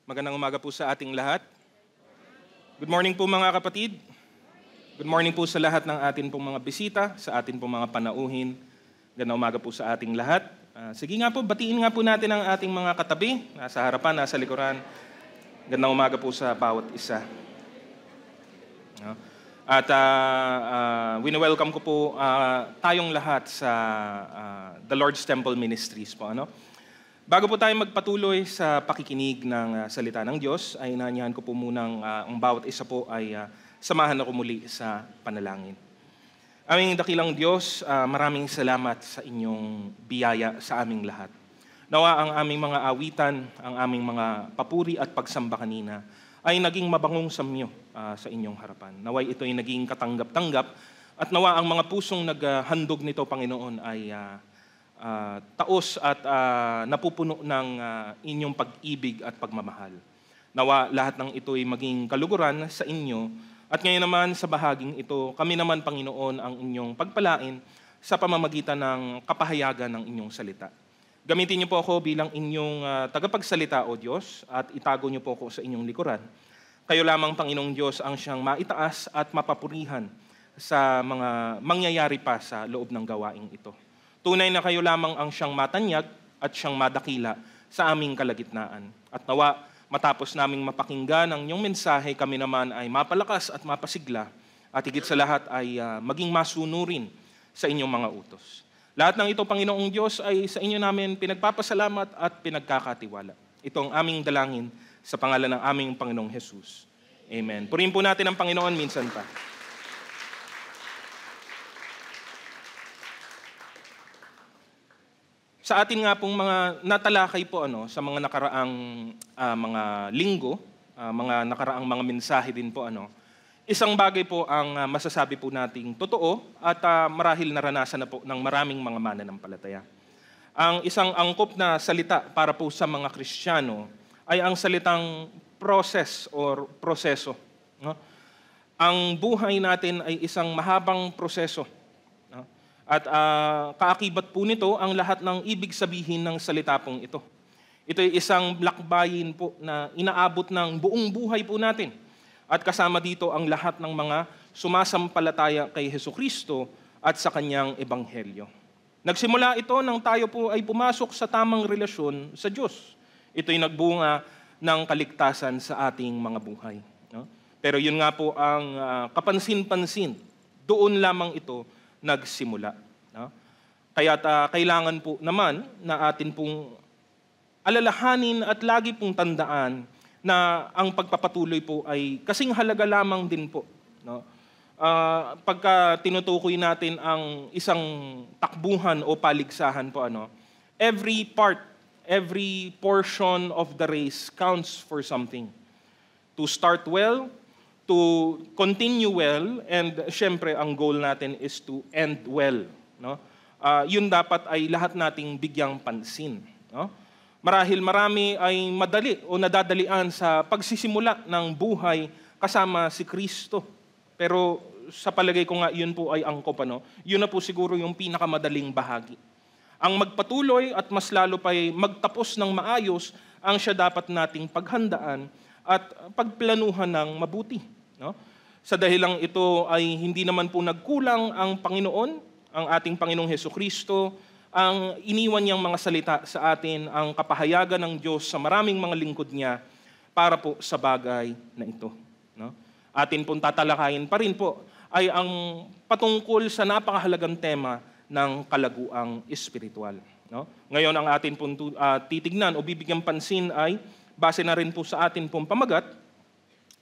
Magandang umaga po sa ating lahat. Good morning po mga kapatid. Good morning po sa lahat ng atin pong mga bisita, sa atin pong mga panauhin. Magandang umaga po sa ating lahat. Sige nga po, batiin nga po natin ang ating mga katabi, nasa harapan, nasa likuran. Magandang umaga po sa bawat isa. At wini-welcome ko po tayong lahat sa The Lord's Temple Ministries po. Bago po tayo magpatuloy sa pakikinig ng salita ng Diyos, ay inaanyahan ko po munang ang bawat isa po ay samahan ako muli sa panalangin. Aming dakilang Diyos, maraming salamat sa inyong biyaya sa aming lahat. Nawa ang aming mga awitan, ang aming mga papuri at pagsamba kanina ay naging mabangong samyo sa inyong harapan. Naway ito ay naging katanggap-tanggap at nawa ang mga pusong naghandog nito, Panginoon, ay taos at napupuno ng inyong pag-ibig at pagmamahal. Nawa lahat ng ito ay maging kaluguran sa inyo at ngayon naman sa bahaging ito, kami naman, Panginoon, ang inyong pagpalain sa pamamagitan ng kapahayagan ng inyong salita. Gamitin niyo po ako bilang inyong tagapagsalita, O Diyos, at itago niyo po ako sa inyong likuran. Kayo lamang, Panginoong Diyos, ang siyang maitaas at mapapurihan sa mga mangyayari pa sa loob ng gawaing ito. Tunay na kayo lamang ang siyang matanyag at siyang madakila sa aming kalagitnaan. At nawa, matapos naming mapakinggan ang inyong mensahe, kami naman ay mapalakas at mapasigla at higit sa lahat ay maging masunurin sa inyong mga utos. Lahat ng ito, Panginoong Diyos, ay sa inyo namin pinagpapasalamat at pinagkakatiwala. Ito ang aming dalangin sa pangalan ng aming Panginoong Jesus. Amen. Purihin po natin ang Panginoon minsan pa. Sa atin nga pong mga natalakay po sa mga nakaraang mga linggo, mga nakaraang mga mensahe din po isang bagay po ang masasabi po nating totoo at marahil naranasan na po ng maraming mga mananampalataya. Ang isang angkop na salita para po sa mga Kristiyano ay ang salitang process or proseso. Ang buhay natin ay isang mahabang proseso. At kaakibat po nito ang lahat ng ibig sabihin ng salita pong ito. Ito ay isang lakbayin po na inaabot ng buong buhay po natin. At kasama dito ang lahat ng mga sumasampalataya kay Hesukristo at sa kanyang ebanghelyo. Nagsimula ito nang tayo po ay pumasok sa tamang relasyon sa Diyos. Ito'y nagbunga ng kaligtasan sa ating mga buhay. Pero yun nga po ang kapansin-pansin, doon lamang ito nagsimula. Kaya kailangan po naman na atin pong alalahanin at lagi pong tandaan na ang pagpapatuloy po ay kasing halaga lamang din po. Pagka tinutukoy natin ang isang takbuhan o paligsahan po, every part, every portion of the race counts for something. To start well, to continue well, and syempre ang goal natin is to end well. Yun dapat ay lahat nating bigyang pansin. Marahil marami ay madali o nadadalian sa pagsisimula ng buhay kasama si Kristo. Pero sa palagay ko nga, yun po ay angkop. Yun na po siguro yung pinakamadaling bahagi. Ang magpatuloy at mas lalo pa'y magtapos ng maayos ang siya dapat nating paghandaan at pagplanuhan ng mabuti. Sa dahilang ito ay hindi naman po nagkulang ang Panginoon, ang ating Panginoong Hesukristo, ang iniwan niyang mga salita sa atin, ang kapahayagan ng Diyos sa maraming mga lingkod niya para po sa bagay na ito. Atin pong tatalakayin pa rin po ay ang patungkol sa napakahalagang tema ng kalaguang espiritual. Ngayon ang atin pong titignan o bibigyang pansin ay base na rin po sa atin pong pamagat.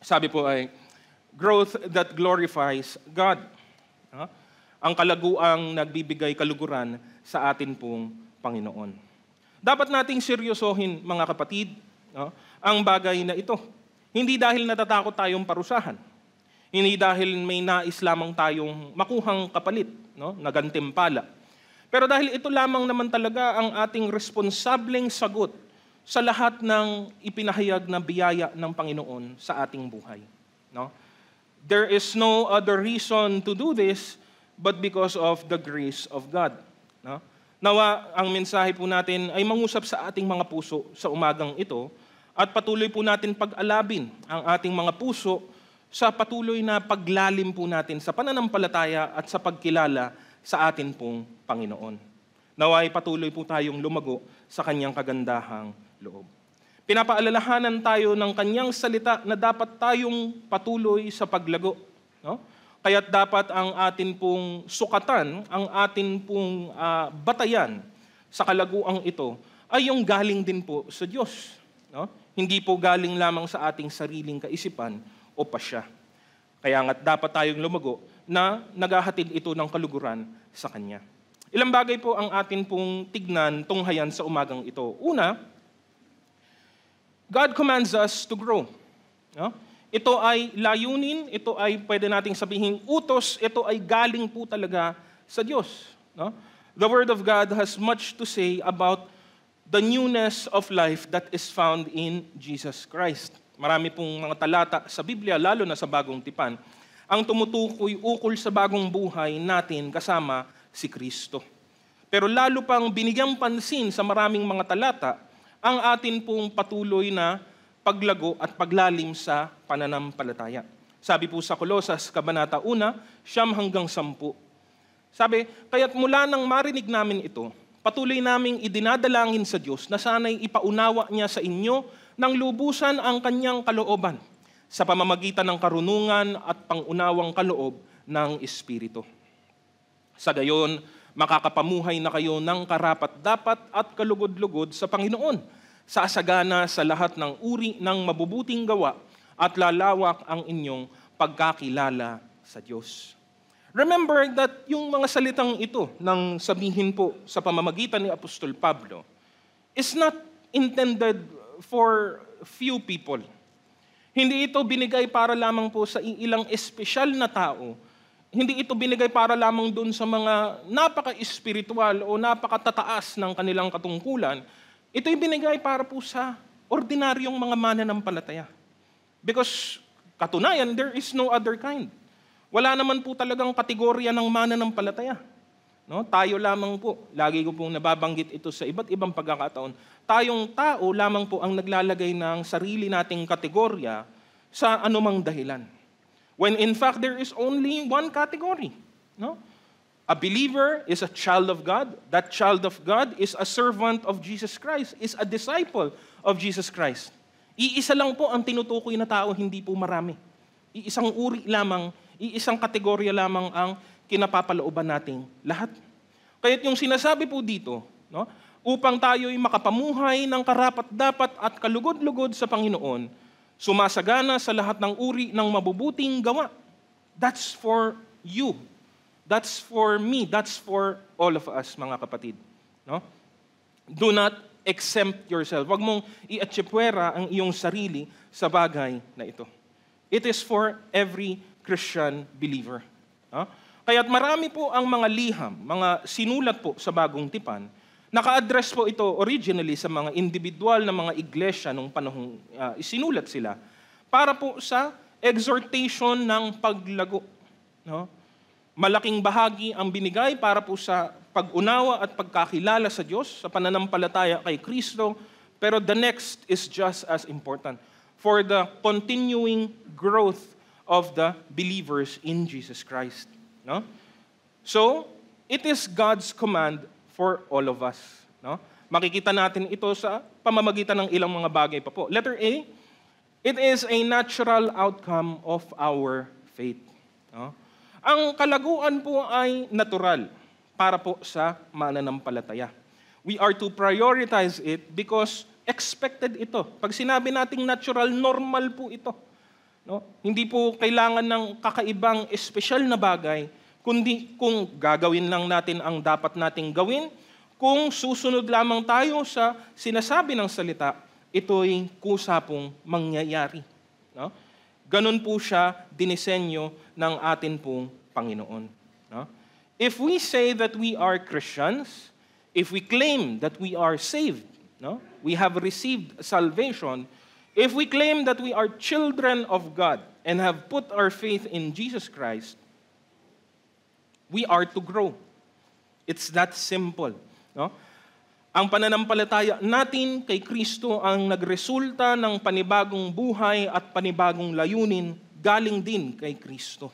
Sabi po ay growth that glorifies God. Ang kalaguang nagbibigay kaluguran sa atin pong Panginoon. Dapat nating seryosohin, mga kapatid, ang bagay na ito. Hindi dahil natatakot tayong parusahan. Hindi dahil may nais lamang tayong makuhang kapalit, na gantimpala. Pero dahil ito lamang naman talaga ang ating responsableng sagot sa lahat ng ipinahayag na biyaya ng Panginoon sa ating buhay. There is no other reason to do this but because of the grace of God. Nawa, ang mensahe po natin ay mangusap sa ating mga puso sa umagang ito At patuloy po natin pag-alabin ang ating mga puso sa patuloy na paglalim po natin sa pananampalataya at sa pagkilala sa atin pong Panginoon. Naway patuloy po tayong lumago sa kanyang kagandahang loob. Pinapaalalahanan tayo ng kanyang salita na dapat tayong patuloy sa paglago. No? Kaya't dapat ang atin pong sukatan, ang atin pong batayan sa kalaguang ito ay yung galing din po sa Diyos. No? Hindi po galing lamang sa ating sariling kaisipan o pasya. Kaya nga't dapat tayong lumago na naghahatid ito ng kaluguran sa Kanya. Ilang bagay po ang atin pong tignan, tunghayan sa umagang ito. Una, God commands us to grow. No? Ito ay layunin, ito ay pwede nating sabihin utos, ito ay galing po talaga sa Diyos. No? The Word of God has much to say about the newness of life that is found in Jesus Christ. Marami pong mga talata sa Biblia, lalo na sa Bagong Tipan, ang tumutukoy ukol sa bagong buhay natin kasama si Kristo. Pero lalo pang binigyang pansin sa maraming mga talata, ang atin pong patuloy na paglago at paglalim sa pananampalataya. Sabi po sa Kolosas, Kabanata 1, 9-10. Sabi, kaya't mula nang marinig namin ito, patuloy naming idinadalangin sa Diyos na sana'y ipaunawa niya sa inyo ng lubusan ang kanyang kalooban sa pamamagitan ng karunungan at pangunawang kaloob ng Espiritu. Sa gayon, makakapamuhay na kayo ng karapat-dapat at kalugod-lugod sa Panginoon, sasagana sa lahat ng uri ng mabubuting gawa at lalawak ang inyong pagkakilala sa Diyos. Remember that yung mga salitang ito ng sabihin po sa pamamagitan ni Apostol Pablo is not intended for few people. Hindi ito binigay para lamang po sa ilang espesyal na tao. Hindi ito binigay para lamang dun sa mga napaka-espiritual o napakatataas ng kanilang katungkulan. Ito'y binigay para po sa ordinaryong mga mananampalataya. Because katunayan, there is no other kind. Wala naman po talagang kategorya ng mananampalataya. No? Tayo lamang po, lagi ko pong nababanggit ito sa iba't ibang pagkakataon, tayong tao lamang po ang naglalagay ng sarili nating kategorya sa anumang dahilan. When in fact, there is only one category. No? A believer is a child of God. That child of God is a servant of Jesus Christ, is a disciple of Jesus Christ. Iisa lang po ang tinutukoy na tao, hindi po marami. Iisang uri lamang, iisang kategorya lamang ang kinapapalooban nating lahat. Kaya't yung sinasabi po dito, no, upang tayo'y makapamuhay ng karapat-dapat at kalugod-lugod sa Panginoon, sumasagana sa lahat ng uri ng mabubuting gawa. That's for you. That's for me. That's for all of us, mga kapatid. No? Do not exempt yourself. Huwag mong i-atsipwera ang iyong sarili sa bagay na ito. It is for every Christian believer. No? Kaya't marami po ang mga liham, mga sinulat po sa Bagong Tipan, naka-address po ito originally sa mga individual na mga iglesia nung panahong isinulat sila para po sa exhortation ng paglago. No? Malaking bahagi ang binigay para po sa pag-unawa at pagkakilala sa Diyos, sa pananampalataya kay Kristo, pero the next is just as important for the continuing growth of the believers in Jesus Christ. No? So, it is God's command for all of us. No? Makikita natin ito sa pamamagitan ng ilang mga bagay pa po. Letter A, it is a natural outcome of our faith. No? Ang kalaguan po ay natural para po sa mananampalataya. We are to prioritize it because expected ito. Pag sinabi nating natural, normal po ito. No? Hindi po kailangan ng kakaibang espesyal na bagay, kundi kung gagawin lang natin ang dapat nating gawin, kung susunod lamang tayo sa sinasabi ng salita, ito'y kusa pong mangyayari. No? Ganon po siya dinisenyo ng atin pong Panginoon. No? If we say that we are Christians, if we claim that we are saved, no? We have received salvation, if we claim that we are children of God and have put our faith in Jesus Christ, we are to grow. It's that simple. No? Ang pananampalataya natin kay Kristo ang nagresulta ng panibagong buhay at panibagong layunin galing din kay Kristo.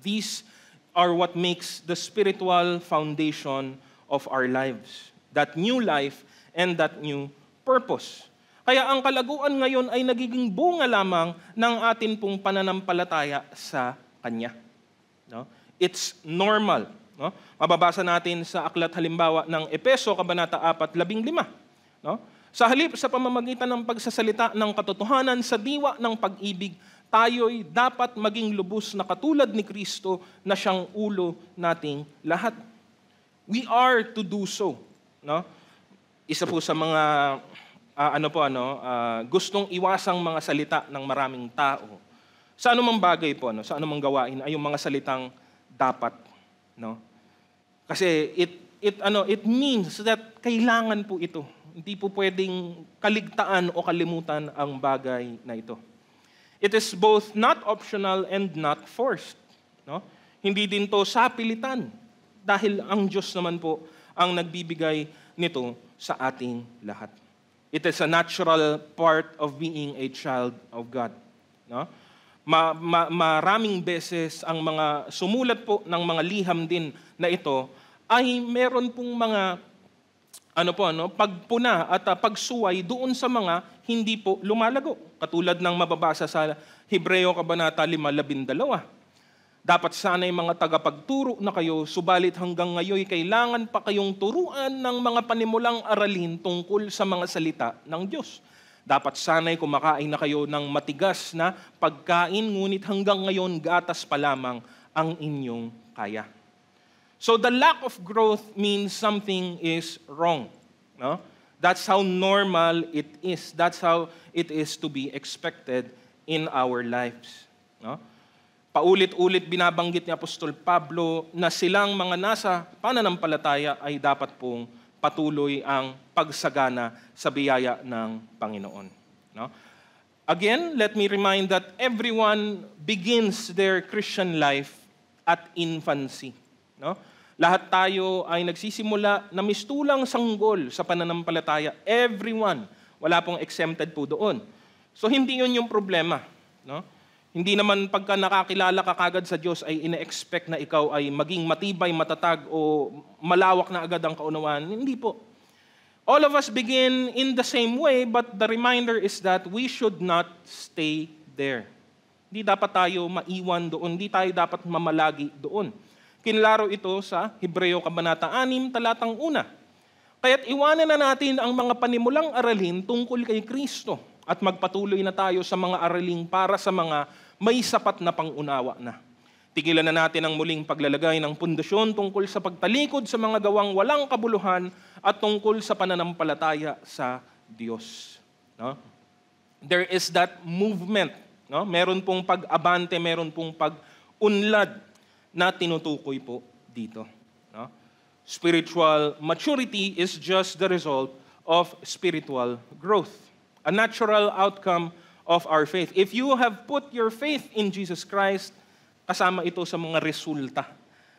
These are what makes the spiritual foundation of our lives. That new life and that new purpose. Kaya ang kalaguan ngayon ay nagiging bunga lamang ng atin pong pananampalataya sa Kanya. No? It's normal. No? Mababasa natin sa aklat halimbawa ng Epeso, Kabanata 4:15. No? Sa halip sa pamamagitan ng pagsasalita ng katotohanan sa diwa ng pag-ibig, tayo'y dapat maging lubos na katulad ni Kristo na siyang ulo nating lahat. We are to do so. No? Isa po sa mga gustong iwasang mga salita ng maraming tao. Sa anumang bagay po, sa anumang gawain ay yung mga salitang dapat, no? Kasi it means that kailangan po ito. Hindi po pwedeng kaligtaan o kalimutan ang bagay na ito. It is both not optional and not forced, no? Hindi din to sapilitan dahil ang Diyos naman po ang nagbibigay nito sa ating lahat. It is a natural part of being a child of God, no? Maraming beses ang mga sumulat po ng mga liham din na ito ay meron pong mga pagpuna at pagsuway doon sa mga hindi po lumalago. Katulad ng mababasa sa Hebreo Kabanata 5:12. Dapat sana'y mga tagapagturo na kayo, subalit hanggang ngayon kailangan pa kayong turuan ng mga panimulang aralin tungkol sa mga salita ng Diyos. Dapat sana'y kumakain na kayo ng matigas na pagkain, ngunit hanggang ngayon gatas pa lamang ang inyong kaya. So the lack of growth means something is wrong. No? That's how normal it is. That's how it is to be expected in our lives. No? Paulit-ulit binabanggit ni Apostol Pablo na silang mga nasa pananampalataya ay dapat pong patuloy ang pagsagana sa biyaya ng Panginoon. No? Again, let me remind that everyone begins their Christian life at infancy. No? Lahat tayo ay nagsisimula na mistulang sanggol sa pananampalataya. Everyone. Wala pong exempted po doon. So hindi yun yung problema. No? Hindi naman pagka nakakilala ka kagad sa Diyos ay ine-expect na ikaw ay maging matibay, matatag o malawak na agad ang kaunawaan. Hindi po. All of us begin in the same way, but the reminder is that we should not stay there. Hindi dapat tayo maiwan doon. Hindi tayo dapat mamalagi doon. Kinlaro ito sa Hebreo Kabanata 6, talatang 1. Kaya't iwanan na natin ang mga panimulang aralin tungkol kay Kristo at magpatuloy na tayo sa mga araling para sa mga may sapat na pangunawa na. Tigilan na natin ang muling paglalagay ng pundasyon tungkol sa pagtalikod sa mga gawang walang kabuluhan at tungkol sa pananampalataya sa Diyos. No? There is that movement. No? Meron pong pag-abante, meron pong pag-unlad na tinutukoy po dito. No? Spiritual maturity is just the result of spiritual growth. A natural outcome of our faith. If you have put your faith in Jesus Christ, kasama ito sa mga resulta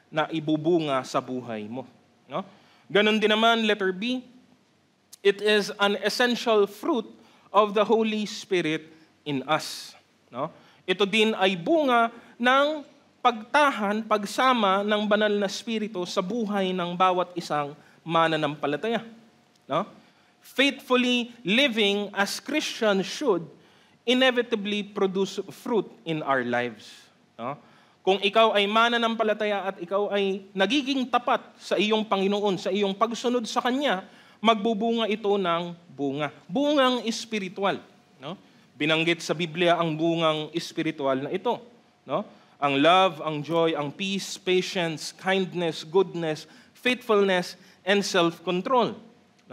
na ibubunga sa buhay mo. No? Ganon din naman, letter B, it is an essential fruit of the Holy Spirit in us. No? Ito din ay bunga ng pagtahan, pagsama ng banal na Espiritu sa buhay ng bawat isang mananampalataya. No? Faithfully living as Christians should inevitably produce fruit in our lives. No? Kung ikaw ay mananampalataya at ikaw ay nagiging tapat sa iyong Panginoon, sa iyong pagsunod sa Kanya, magbubunga ito ng bunga. Bungang espiritual. No? Binanggit sa Biblia ang bungang espiritual na ito. No? Ang love, ang joy, ang peace, patience, kindness, goodness, faithfulness, and self-control.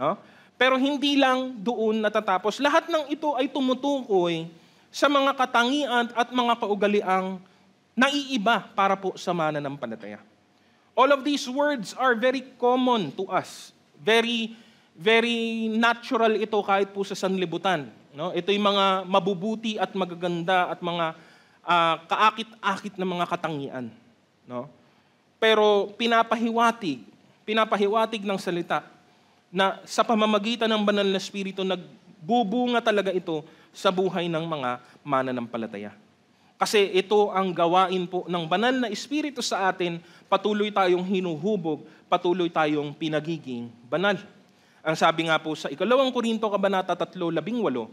No? Pero hindi lang doon natatapos. Lahat ng ito ay tumutukoy sa mga katangian at mga kaugaliang naiiba para po sa mananampalataya. All of these words are very common to us. Very, very natural ito kahit po sa sanlibutan. No? Ito yung mga mabubuti at magaganda at mga kaakit-akit na mga katangian. No? Pero pinapahiwatig ng salita na sa pamamagitan ng banal na Espiritu, nagbubunga talaga ito sa buhay ng mga mananampalataya. Kasi ito ang gawain po ng banal na Espiritu sa atin, patuloy tayong hinuhubog, patuloy tayong pinagiging banal. Ang sabi nga po sa 2 Korinto, Kabanata 3:18,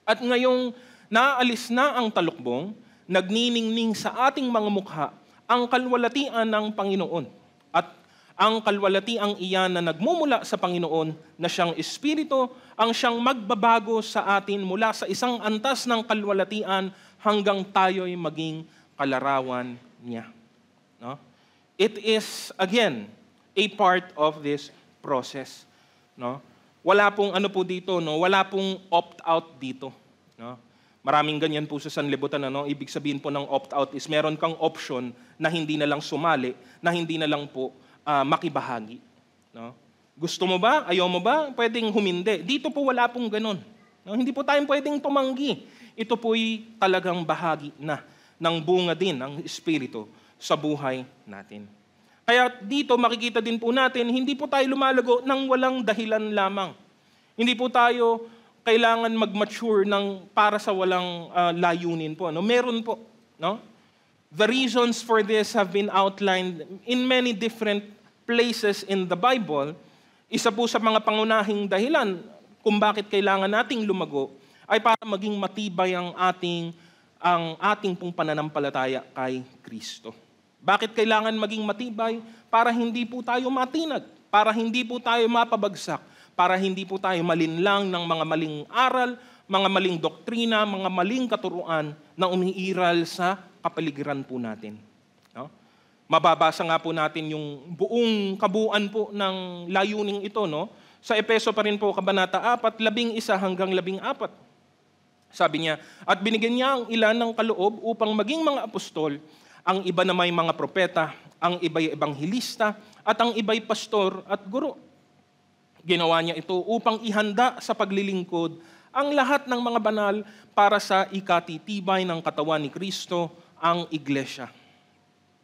at ngayong naalis na ang talukbong, nagniningning sa ating mga mukha ang kalwalatian ng Panginoon. At ang kalwalatiang iyan na nagmumula sa Panginoon na siyang Espiritu, ang siyang magbabago sa atin mula sa isang antas ng kalwalatian hanggang tayo'y maging kalarawan niya. No? It is, again, a part of this process. No? Wala pong ano po dito, no? Wala pong opt-out dito. No? Maraming ganyan po sa sanlibutan. Ano? Ibig sabihin po ng opt-out is meron kang option na hindi na lang sumali, na hindi na lang po makibahagi. No? Gusto mo ba? Ayaw mo ba? Pwedeng humindi. Dito po wala pong ganun. No? Hindi po tayong pwedeng tumanggi. Ito po'y talagang bahagi na ng bunga din ng Espiritu sa buhay natin. Kaya dito makikita din po natin, hindi po tayo lumalago ng walang dahilan lamang. Hindi po tayo kailangan mag-mature para sa walang layunin po. No? Meron po. No? The reasons for this have been outlined in many different places in the Bible. Isa po sa mga pangunahing dahilan kung bakit kailangan nating lumago ay para maging matibay ang ating pong pananampalataya kay Kristo. Bakit kailangan maging matibay? Para hindi po tayo matinag, para hindi po tayo mapabagsak, para hindi po tayo malinlang ng mga maling aral, mga maling doktrina, mga maling katuruan na umiiral sa kapaligiran po natin. No? Mababasa nga po natin yung buong kabuuan po ng layuning ito, no? Sa Efeso pa rin po, Kabanata 4, 11 hanggang 14. Sabi niya, at binigyan niya ang ilan ng kaloob upang maging mga apostol, ang iba na may mga propeta, ang iba'y ebanghilista, at ang iba'y pastor at guro. Ginawa niya ito upang ihanda sa paglilingkod ang lahat ng mga banal para sa ikatitibay ng katawan ni Kristo, ang iglesia.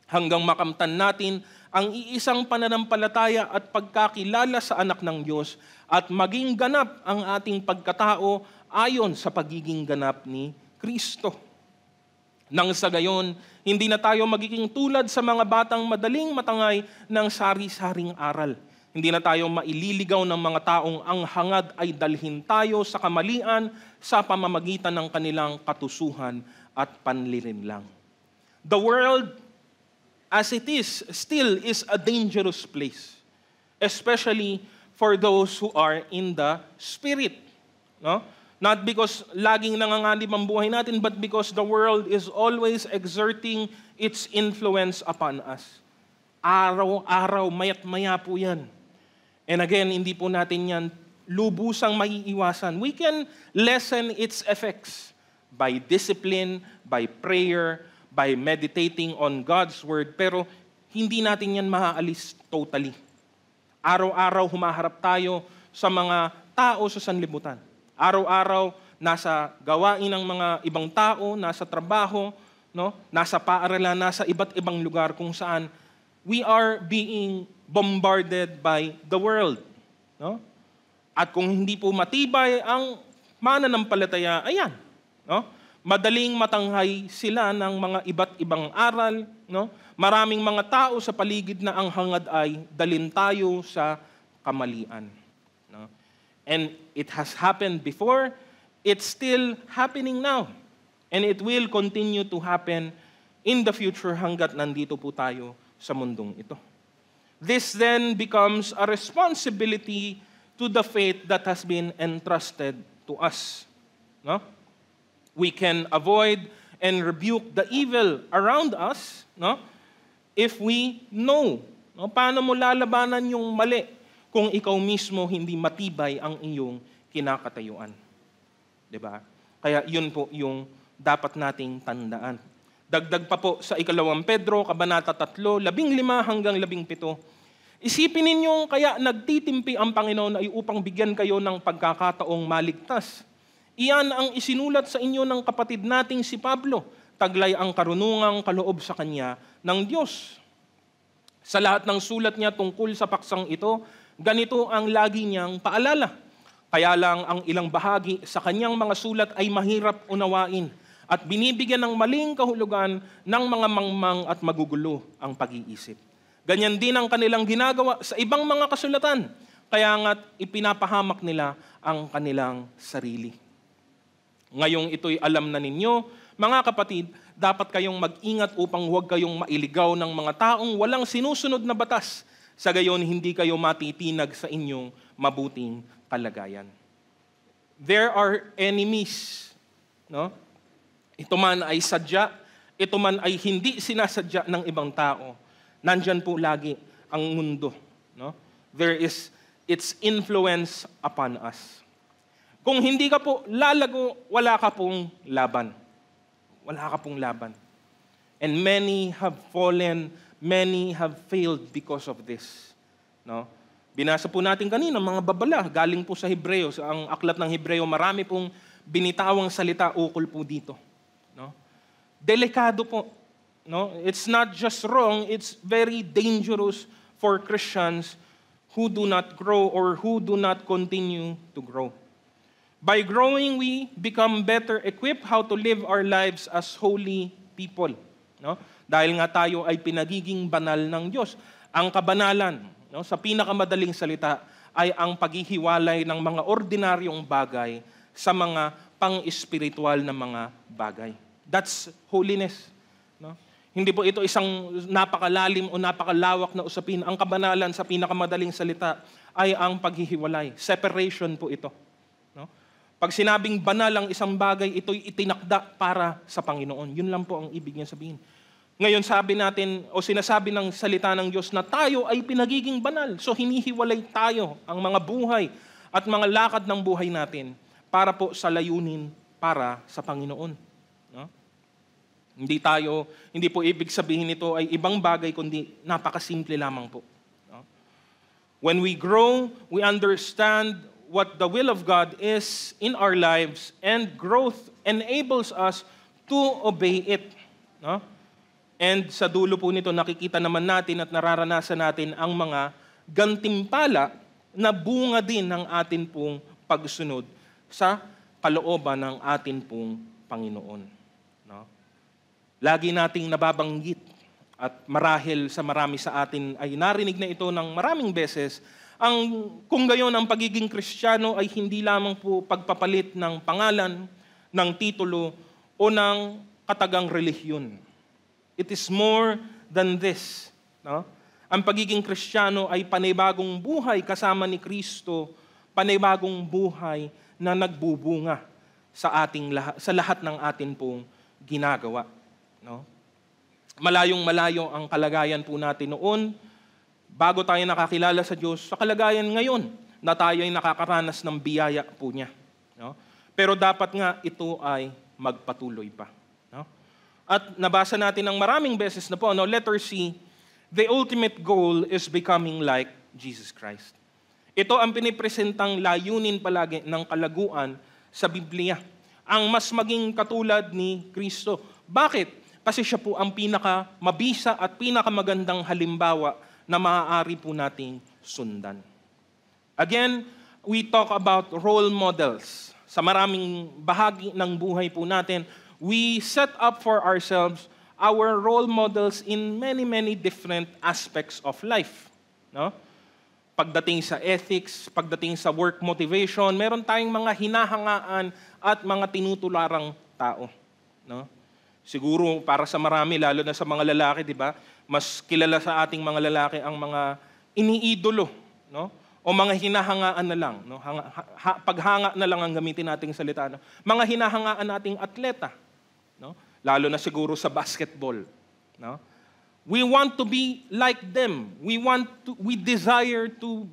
Hanggang makamtan natin ang iisang pananampalataya at pagkakilala sa anak ng Diyos at maging ganap ang ating pagkatao ayon sa pagiging ganap ni Kristo. Nang sa gayon, hindi na tayo magiging tulad sa mga batang madaling matangay ng sari-saring aral. Hindi na tayo maililigaw ng mga taong ang hangad ay dalhin tayo sa kamalian sa pamamagitan ng kanilang katusuhan at panlilinlang. The world, as it is, still is a dangerous place, especially for those who are in the Spirit. No? Not because laging nanganganib ang buhay natin, but because the world is always exerting its influence upon us. Araw-araw, mayat-maya po yan. And again, hindi po natin yan lubusang maiiwasan. We can lessen its effects by discipline, by prayer, by meditating on God's Word, pero hindi natin yan maaalis totally. Araw-araw humaharap tayo sa mga tao sa sanlibutan. Araw-araw nasa gawain ng mga ibang tao, nasa trabaho, no? Nasa paaralan, nasa iba't ibang lugar kung saan we are being bombarded by the world. No? At kung hindi po matibay ang mananampalataya, ayan, no? Madaling matanghay sila ng mga iba't ibang aral. No? Maraming mga tao sa paligid na ang hangad ay dalhin tayo sa kamalian. No? And it has happened before, it's still happening now. And it will continue to happen in the future hanggat nandito po tayo sa mundong ito. This then becomes a responsibility to the faith that has been entrusted to us. No? We can avoid and rebuke the evil around us, no? If we know, no? Paano mo lalabanan yung mali kung ikaw mismo hindi matibay ang iyong kinakatayuan. 'Di ba? Kaya yun po yung dapat nating tandaan. Dagdag pa po sa 2 Pedro, Kabanata 3, 15 hanggang 17. Isipin ninyong kaya nagtitimpi ang Panginoon ay upang bigyan kayo ng pagkakataong maligtas. Iyan ang isinulat sa inyo ng kapatid nating si Pablo, taglay ang karunungang kaloob sa kanya ng Diyos. Sa lahat ng sulat niya tungkol sa paksang ito, ganito ang lagi niyang paalala. Kaya lang ang ilang bahagi sa kanyang mga sulat ay mahirap unawain at binibigyan ng maling kahulugan ng mga mangmang at magugulo ang pag-iisip. Ganyan din ang kanilang ginagawa sa ibang mga kasulatan. Kaya nga't ipinapahamak nila ang kanilang sarili. Ngayong ito'y alam na ninyo, mga kapatid, dapat kayong mag-ingat upang huwag kayong mailigaw ng mga taong walang sinusunod na batas. Sa gayon, hindi kayo matitinag sa inyong mabuting kalagayan. There are enemies. No? Ito man ay sadya, ito man ay hindi sinasadya ng ibang tao. Nandyan po lagi ang mundo. No? There is its influence upon us. Kung hindi ka po lalago, wala ka pong laban. Wala ka pong laban. And many have fallen, many have failed because of this. No? Binasa po natin kanina, mga babala, galing po sa Hebreo, sa ang aklat ng Hebreo, marami pong binitawang salita ukol po dito. No? Delikado po. No? It's not just wrong, it's very dangerous for Christians who do not grow or who do not continue to grow. By growing, we become better equipped how to live our lives as holy people. No? Dahil nga tayo ay pinagiging banal ng Diyos. Ang kabanalan, no, sa pinakamadaling salita, ay ang paghihiwalay ng mga ordinaryong bagay sa mga pang-espiritual na mga bagay. That's holiness. No? Hindi po ito isang napakalalim o napakalawak na usapin. Ang kabanalan sa pinakamadaling salita ay ang paghihiwalay. Separation po ito. No? Pag sinabing banal ang isang bagay, ito'y itinakda para sa Panginoon. Yun lang po ang ibig niya sabihin. Ngayon sabi natin, o sinasabi ng salita ng Diyos na tayo ay pinagiging banal. So hinihiwalay tayo ang mga buhay at mga lakad ng buhay natin para po sa layunin para sa Panginoon. No? Hindi po ibig sabihin nito ay ibang bagay, kundi napakasimple lamang po. No? When we grow, we understand what the will of God is in our lives, and growth enables us to obey it. No? And sa dulo po nito, nakikita naman natin at nararanasan natin ang mga gantimpala na bunga din ng atin pong pagsunod sa kalooban ng atin pong Panginoon. No? Lagi nating nababanggit at marahil sa marami sa atin ay narinig na ito ng maraming beses. Kung gayon, ang pagiging Kristiyano ay hindi lamang po pagpapalit ng pangalan, ng titulo, o ng katagang relihiyon. It is more than this. No? Ang pagiging Kristiyano ay panibagong buhay kasama ni Kristo, panibagong buhay na nagbubunga sa lahat ng atin pong ginagawa. No? Malayong-malayo ang kalagayan po natin noon, bago tayo nakakilala sa Diyos, sa kalagayan ngayon na tayo ay nakakaranas ng biyaya po niya. No? Pero dapat nga ito ay magpatuloy pa. No? At nabasa natin ng maraming beses na po, no? Letter C, the ultimate goal is becoming like Jesus Christ. Ito ang pinipresentang layunin palagi ng kalaguan sa Biblia. Ang mas maging katulad ni Kristo. Bakit? Kasi siya po ang pinakamabisa at pinakamagandang halimbawa na maaari po nating sundan. Again, we talk about role models. Sa maraming bahagi ng buhay po natin, we set up for ourselves our role models in many, many different aspects of life. No? Pagdating sa ethics, pagdating sa work motivation, meron tayong mga hinahangaan at mga tinutularang tao. No? Siguro para sa marami, lalo na sa mga lalaki, di ba? Mas kilala sa ating mga lalaki ang mga iniidolo, no? O mga hinahangaan na lang, no? Paghanga na lang ang gamitin nating salita, no? Mga hinahangaan nating atleta, no? Lalo na siguro sa basketball, no? We want to be like them. We desire to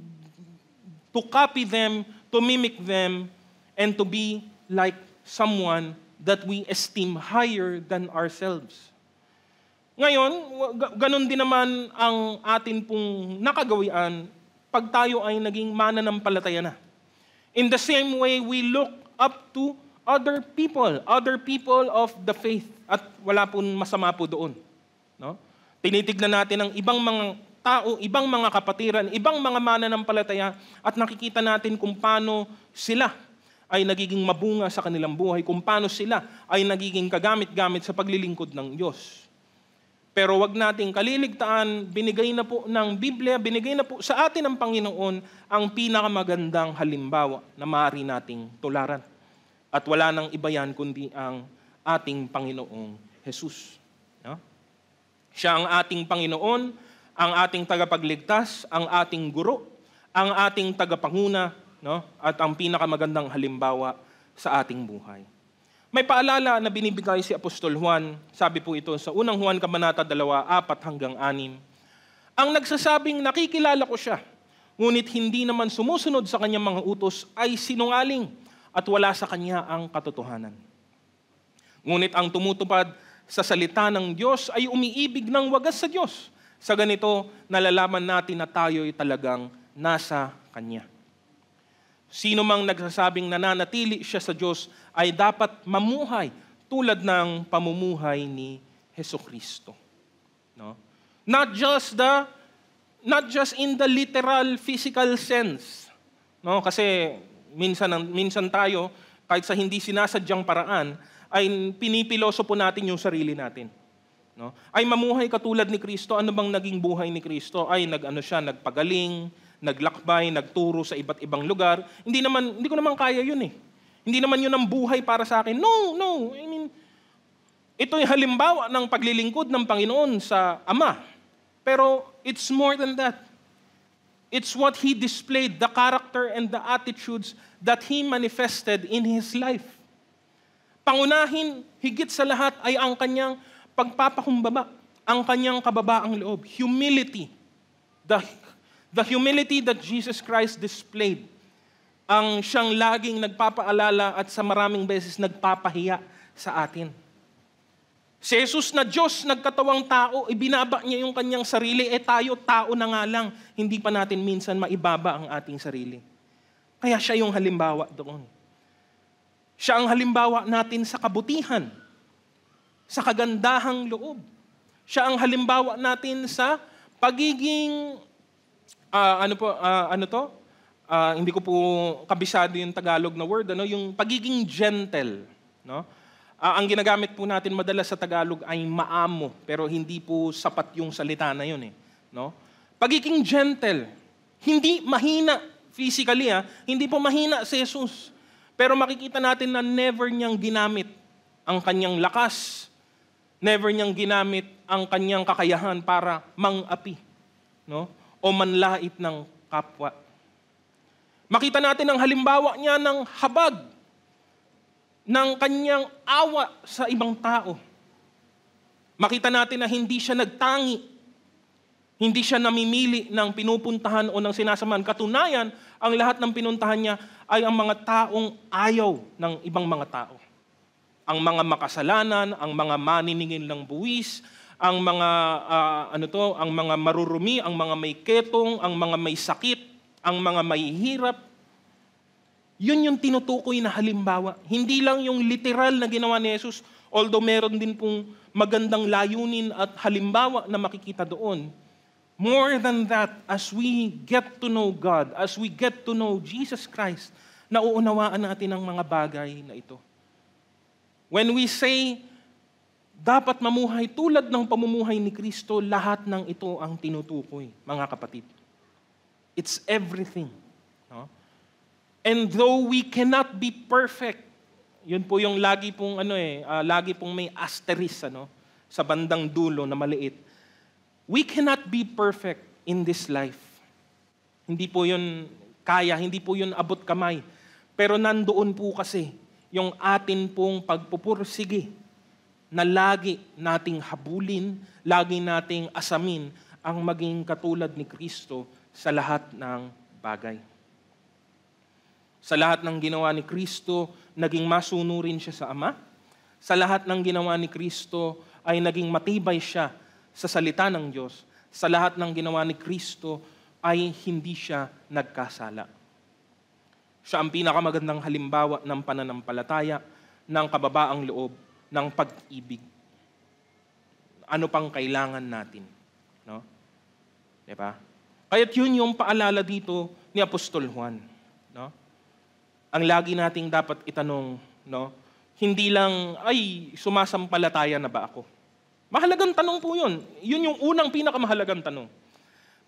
copy them, to mimic them, and to be like someone that we esteem higher than ourselves. Ngayon, ganun din naman ang atin pong nakagawian pag tayo ay naging mananampalataya na. In the same way, we look up to other people of the faith. At wala pong masama po doon. No? Tinitignan natin ang ibang mga tao, ibang mga kapatiran, ibang mga mananampalataya, at nakikita natin kung paano sila ay nagiging mabunga sa kanilang buhay, kung paano sila ay nagiging kagamit-gamit sa paglilingkod ng Diyos. Pero wag nating kaliligtaan, binigay na po ng Biblia, binigay na po sa atin ng Panginoon ang pinakamagandang halimbawa na maaari nating tularan. At wala nang iba yan kundi ang ating Panginoong Jesus. No? Siya ang ating Panginoon, ang ating tagapagligtas, ang ating guro, ang ating tagapanguna, no? At ang pinakamagandang halimbawa sa ating buhay. May paalala na binibigay si Apostol Juan, sabi po ito sa unang Juan Kabanata 2, 4-6. Ang nagsasabing nakikilala ko siya, ngunit hindi naman sumusunod sa kanyang mga utos ay sinungaling at wala sa kanya ang katotohanan. Ngunit ang tumutupad sa salita ng Diyos ay umiibig ng wagas sa Diyos. Sa ganito, nalalaman natin na tayo'y talagang nasa Kanya. Sino mang nagsasabing nananatili siya sa Diyos ay dapat mamuhay tulad ng pamumuhay ni Hesukristo. No? Not just in the literal physical sense. No? Kasi minsan tayo, kahit sa hindi sinasadyang paraan, ay pinipiloso po natin yung sarili natin. No? Ay mamuhay katulad ni Kristo. Ano bang naging buhay ni Kristo? Ay nagpagaling, naglakbay, nagturo sa iba't ibang lugar. Hindi ko naman kaya yun eh. Hindi naman yun ang buhay para sa akin. No. I mean, ito'y halimbawa ng paglilingkod ng Panginoon sa Ama. Pero it's more than that. It's what He displayed, the character and the attitudes that He manifested in His life. Pangunahin, higit sa lahat ay ang kanyang pagpapakumbaba, ang kanyang kababaang loob, humility. The humility that Jesus Christ displayed, ang siyang laging nagpapaalala at sa maraming beses nagpapahiya sa atin. Si Jesus na Diyos, nagkatawang tao, ibinaba niya yung kanyang sarili, tayo, tao na nga lang, hindi pa natin minsan maibaba ang ating sarili. Kaya siya yung halimbawa doon. Siya ang halimbawa natin sa kabutihan, sa kagandahang loob. Siya ang halimbawa natin sa pagiging, hindi ko po kabisado yung Tagalog na word, yung pagiging gentle. No? Ang ginagamit po natin madalas sa Tagalog ay maamo, pero hindi po sapat yung salita na yun. No? Pagiging gentle, hindi mahina physically, hindi po mahina si Jesus. Pero makikita natin na never niyang ginamit ang kanyang lakas, never niyang ginamit ang kanyang kakayahan para mang-api, no? O manlait ng kapwa. Makita natin ang halimbawa niya ng habag, ng kanyang awa sa ibang tao. Makita natin na hindi siya nagtangi, hindi siya namimili ng pinupuntahan o ng sinasamahan. Katunayan, ang lahat ng pinuntahan niya ay ang mga taong ayaw ng ibang mga tao. Ang mga makasalanan, ang mga maniningil ng buwis, ang mga ang mga marurumi, ang mga may ketong, ang mga may sakit, ang mga may hirap. Yun yung tinutukoy na halimbawa. Hindi lang yung literal na ginawa ni Jesus, although meron din pong magandang layunin at halimbawa na makikita doon. More than that, as we get to know God, as we get to know Jesus Christ, nauunawaan natin ang mga bagay na ito. When we say, dapat mamuhay tulad ng pamumuhay ni Kristo, lahat ng ito ang tinutukoy, mga kapatid. It's everything. No? And though we cannot be perfect, yun po yung lagi pong may asterisk sa bandang dulo na maliit. We cannot be perfect in this life. Hindi po yun kaya, hindi po yun abot kamay. Pero nandoon po kasi yung atin pong pagpupursige na lagi nating habulin, lagi nating asamin ang maging katulad ni Kristo sa lahat ng bagay. Sa lahat ng ginawa ni Kristo, naging masunurin siya sa Ama. Sa lahat ng ginawa ni Kristo ay naging matibay siya sa salita ng Diyos. Sa lahat ng ginawa ni Kristo ay hindi siya nagkasala. Siya ang pinakamagandang halimbawa ng pananampalataya, ng kababaang loob, ng pag-ibig. Ano pang kailangan natin? No? Di ba? Kaya't yun yung paalala dito ni Apostol Juan. No? Ang lagi nating dapat itanong, no? Hindi lang, ay, sumasampalataya na ba ako? Mahalagang tanong po yun. Yun yung unang pinakamahalagang tanong.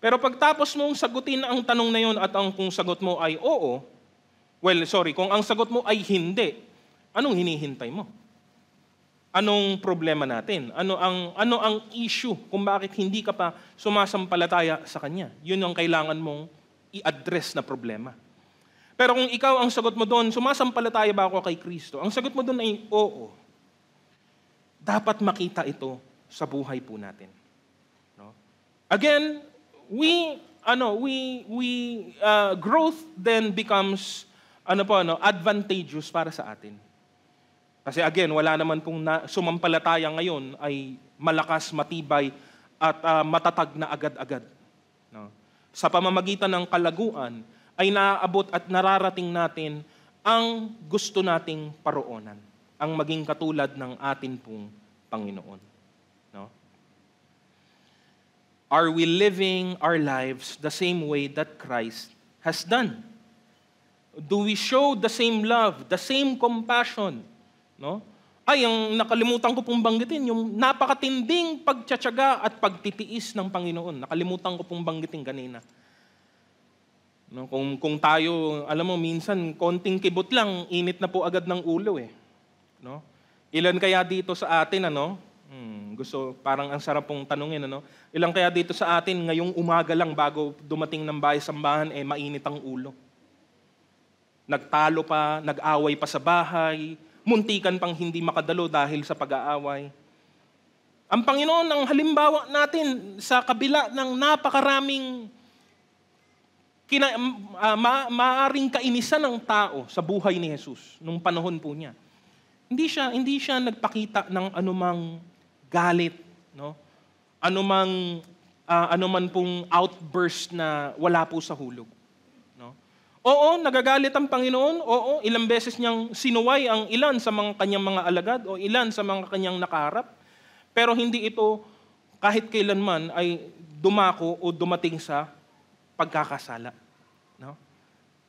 Pero pagtapos mong sagutin ang tanong na yun at kung sagot mo ay oo, kung ang sagot mo ay hindi, anong hinihintay mo? Anong problema natin? Ano ang issue kung bakit hindi ka pa sumasampalataya sa Kanya? Yun ang kailangan mong i-address na problema. Pero kung ikaw ang sagot mo doon, sumasampalataya ba ako kay Kristo? Ang sagot mo doon ay oo. Dapat makita ito sa buhay po natin. No? Again, growth then becomes advantageous para sa atin. Kasi again, wala naman pong sumampalataya ngayon ay malakas, matibay, at matatag na agad-agad. No? Sa pamamagitan ng kalaguan, ay naaabot at nararating natin ang gusto nating paroonan, ang maging katulad ng atin pong Panginoon. No? Are we living our lives the same way that Christ has done? Do we show the same love, the same compassion? No? Ay, ang nakalimutan ko pong banggitin, yung napakatinding pagtsatsaga at pagtitiis ng Panginoon. Nakalimutan ko pong banggitin kanina. No, kung tayo, alam mo, minsan, konting kibot lang, init na po agad ng ulo eh. No? Ilan kaya dito sa atin, parang ang sarap pong tanungin, ilan kaya dito sa atin, ngayong umaga lang bago dumating ng bahay-sambahan, mainit ang ulo. Nagtalo pa, nag-away pa sa bahay, muntikan pang hindi makadalo dahil sa pag-aaway. Ang Panginoon ang halimbawa natin sa kabila ng napakaraming maaring kainisan ng tao sa buhay ni Jesus nung panahon po niya. Hindi siya nagpakita ng anumang galit, no? Anuman pong outburst na wala po sa hulog. No? Oo, nagagalit ang Panginoon. Oo, ilang beses niyang sinuway ang ilan sa mga kanyang mga alagad o ilan sa mga kanyang nakaharap. Pero hindi ito kahit kailanman ay dumako o dumating sa pagkakasala. No?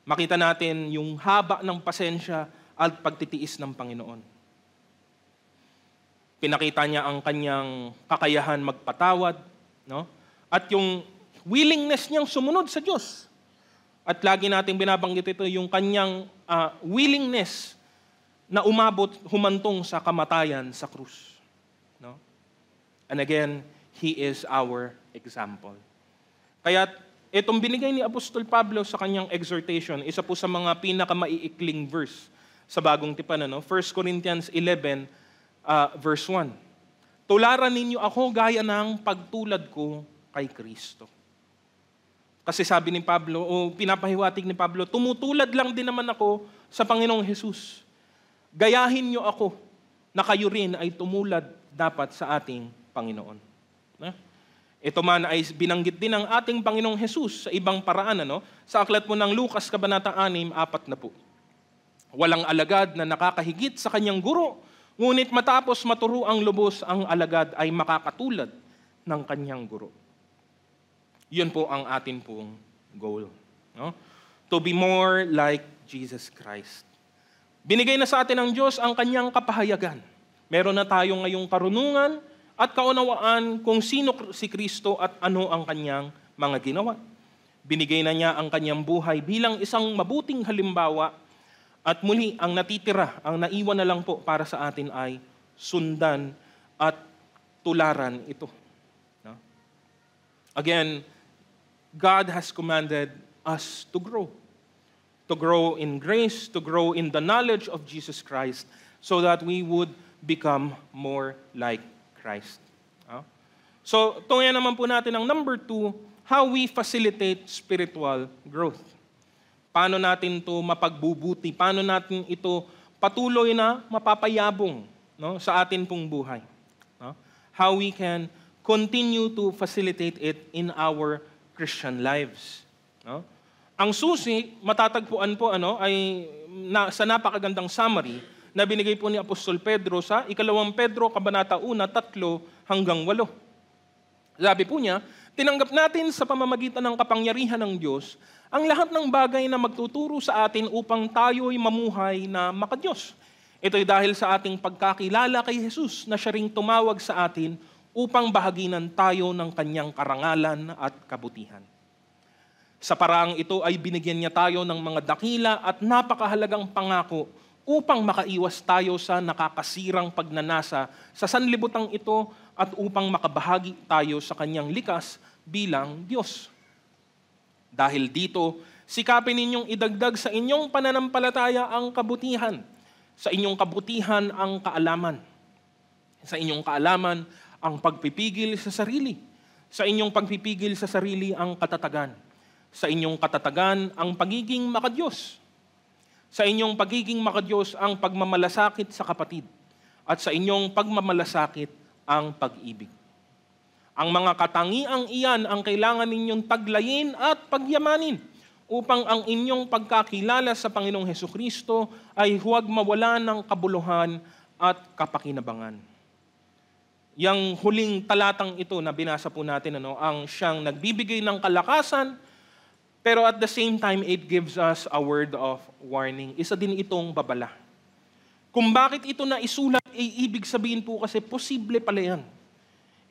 Makita natin yung haba ng pasensya at pagtitiis ng Panginoon. Pinakita niya ang kanyang kakayahan magpatawad, no? At yung willingness niyang sumunod sa Diyos. At lagi nating binabanggit ito, yung kanyang willingness na humantong sa kamatayan sa krus. No? And again, He is our example. Kaya itong binigay ni Apostol Pablo sa kanyang exhortation, isa po sa mga pinakamaiikling verse sa Bagong Tipan, 1 Corinthians 11, verse 1. Tularan ninyo ako gaya ng pagtulad ko kay Kristo. Kasi sabi ni Pablo, o pinapahiwatig ni Pablo, tumutulad lang din naman ako sa Panginoong Jesus. Gayahin niyo ako na kayo rin ay tumulad dapat sa ating Panginoon. Ito man ay binanggit din ng ating Panginoong Jesus sa ibang paraan. Sa aklat po ng Lucas, Kabanata 6, 4 na po. Walang alagad na nakakahigit sa kanyang guro, ngunit matapos maturo ang lubos, ang alagad ay makakatulad ng kanyang guro. Yun po ang atin pong goal. No? To be more like Jesus Christ. Binigay na sa atin ng Diyos ang kanyang kapahayagan. Meron na tayo ngayong karunungan at kaunawaan kung sino si Kristo at ano ang kanyang mga ginawa. Binigay na niya ang kanyang buhay bilang isang mabuting halimbawa at muli ang natitira, ang naiwan na lang po para sa atin ay sundan at tularan ito. No? Again, God has commanded us to grow. To grow in grace, to grow in the knowledge of Jesus Christ so that we would become more like Christ. So, ito yan naman po natin ang number 2, how we facilitate spiritual growth. Paano natin ito mapagbubuti? Paano natin ito patuloy na mapapayabong, no, sa atin pong buhay? No? How we can continue to facilitate it in our Christian lives. No? Ang susi, matatagpuan po ay sa napakagandang summary na binigay po ni Apostol Pedro sa 2 Pedro, Kabanata 1, 3 hanggang 8. Sabi po niya, Tinanggap natin sa pamamagitan ng kapangyarihan ng Diyos ang lahat ng bagay na magtuturo sa atin upang tayo'y mamuhay na makadiyos. Ito'y dahil sa ating pagkakilala kay Jesus na siya ring tumawag sa atin upang bahaginan tayo ng kanyang karangalan at kabutihan. Sa paraang ito ay binigyan niya tayo ng mga dakila at napakahalagang pangako upang makaiwas tayo sa nakakasirang pagnanasa sa sanlibutan ito at upang makabahagi tayo sa kanyang likas bilang Diyos. Dahil dito, sikapin ninyong idagdag sa inyong pananampalataya ang kabutihan, sa inyong kabutihan ang kaalaman, sa inyong kaalaman ang pagpipigil sa sarili, sa inyong pagpipigil sa sarili ang katatagan, sa inyong katatagan ang pagiging makadiyos, sa inyong pagiging makadiyos ang pagmamalasakit sa kapatid, at sa inyong pagmamalasakit ang pag-ibig. Ang mga katangiang iyan ang kailangan ninyong taglayin at pagyamanin upang ang inyong pagkakilala sa Panginoong Hesukristo ay huwag mawala ng kabuluhan at kapakinabangan. Yang huling talatang ito na binasa po natin, ang siyang nagbibigay ng kalakasan, pero at the same time, it gives us a word of warning. Isa din itong babala. Kung bakit ito na isulat, ibig sabihin po kasi posible pala yan.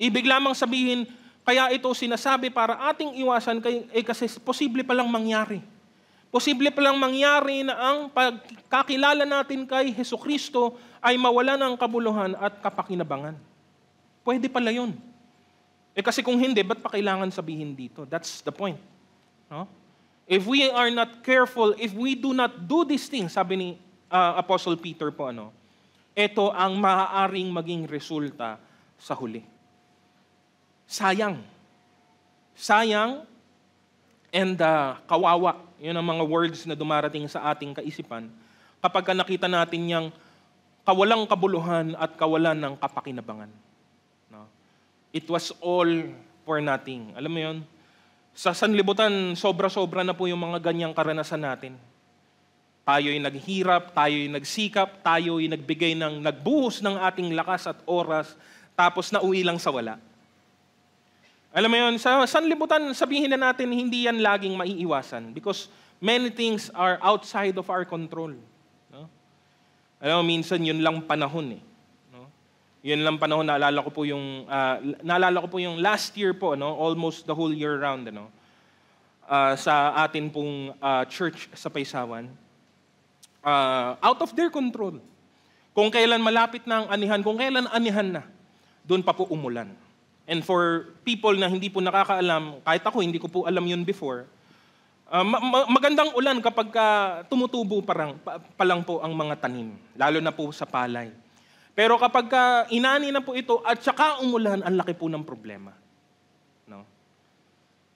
Ibig lamang sabihin, kaya ito sinasabi para ating iwasan kasi posible palang mangyari. Posible palang mangyari na ang pagkakilala natin kay Hesukristo ay mawala ng kabuluhan at kapakinabangan. Pwede pala yun. Kasi kung hindi, ba't pa kailangan sabihin dito? That's the point. No? If we are not careful, if we do not do these things, sabi ni Apostle Peter po, ito ang maaaring maging resulta sa huli. Sayang. Sayang and kawawa. Yun ang mga words na dumarating sa ating kaisipan kapag nakita natin yung kawalang kabuluhan at kawalan ng kapakinabangan. No? It was all for nothing. Alam mo yun? Sa sanlibutan, sobra-sobra na po yung mga ganyang karanasan natin. Tayo'y naghirap, tayo'y nagsikap, tayo'y nagbuhos ng ating lakas at oras, tapos nauwi lang sa wala. Alam mo yun, sa sanlibutan, sabihin na natin, hindi yan laging maiiwasan because many things are outside of our control. No? Alam mo, minsan yun lang panahon eh. No? Yun lang panahon, naalala ko po yung last year po, almost the whole year round, sa atin pong church sa Paysawan. Out of their control. Kung kailan malapit na ang anihan, kung kailan anihan na, doon pa po umulan. And for people na hindi po nakakaalam, kahit ako hindi ko po alam yun before, magandang ulan kapag tumutubo pa lang po ang mga tanim, lalo na po sa palay. Pero kapag inani na po ito at saka umulan, ang laki po ng problema. No?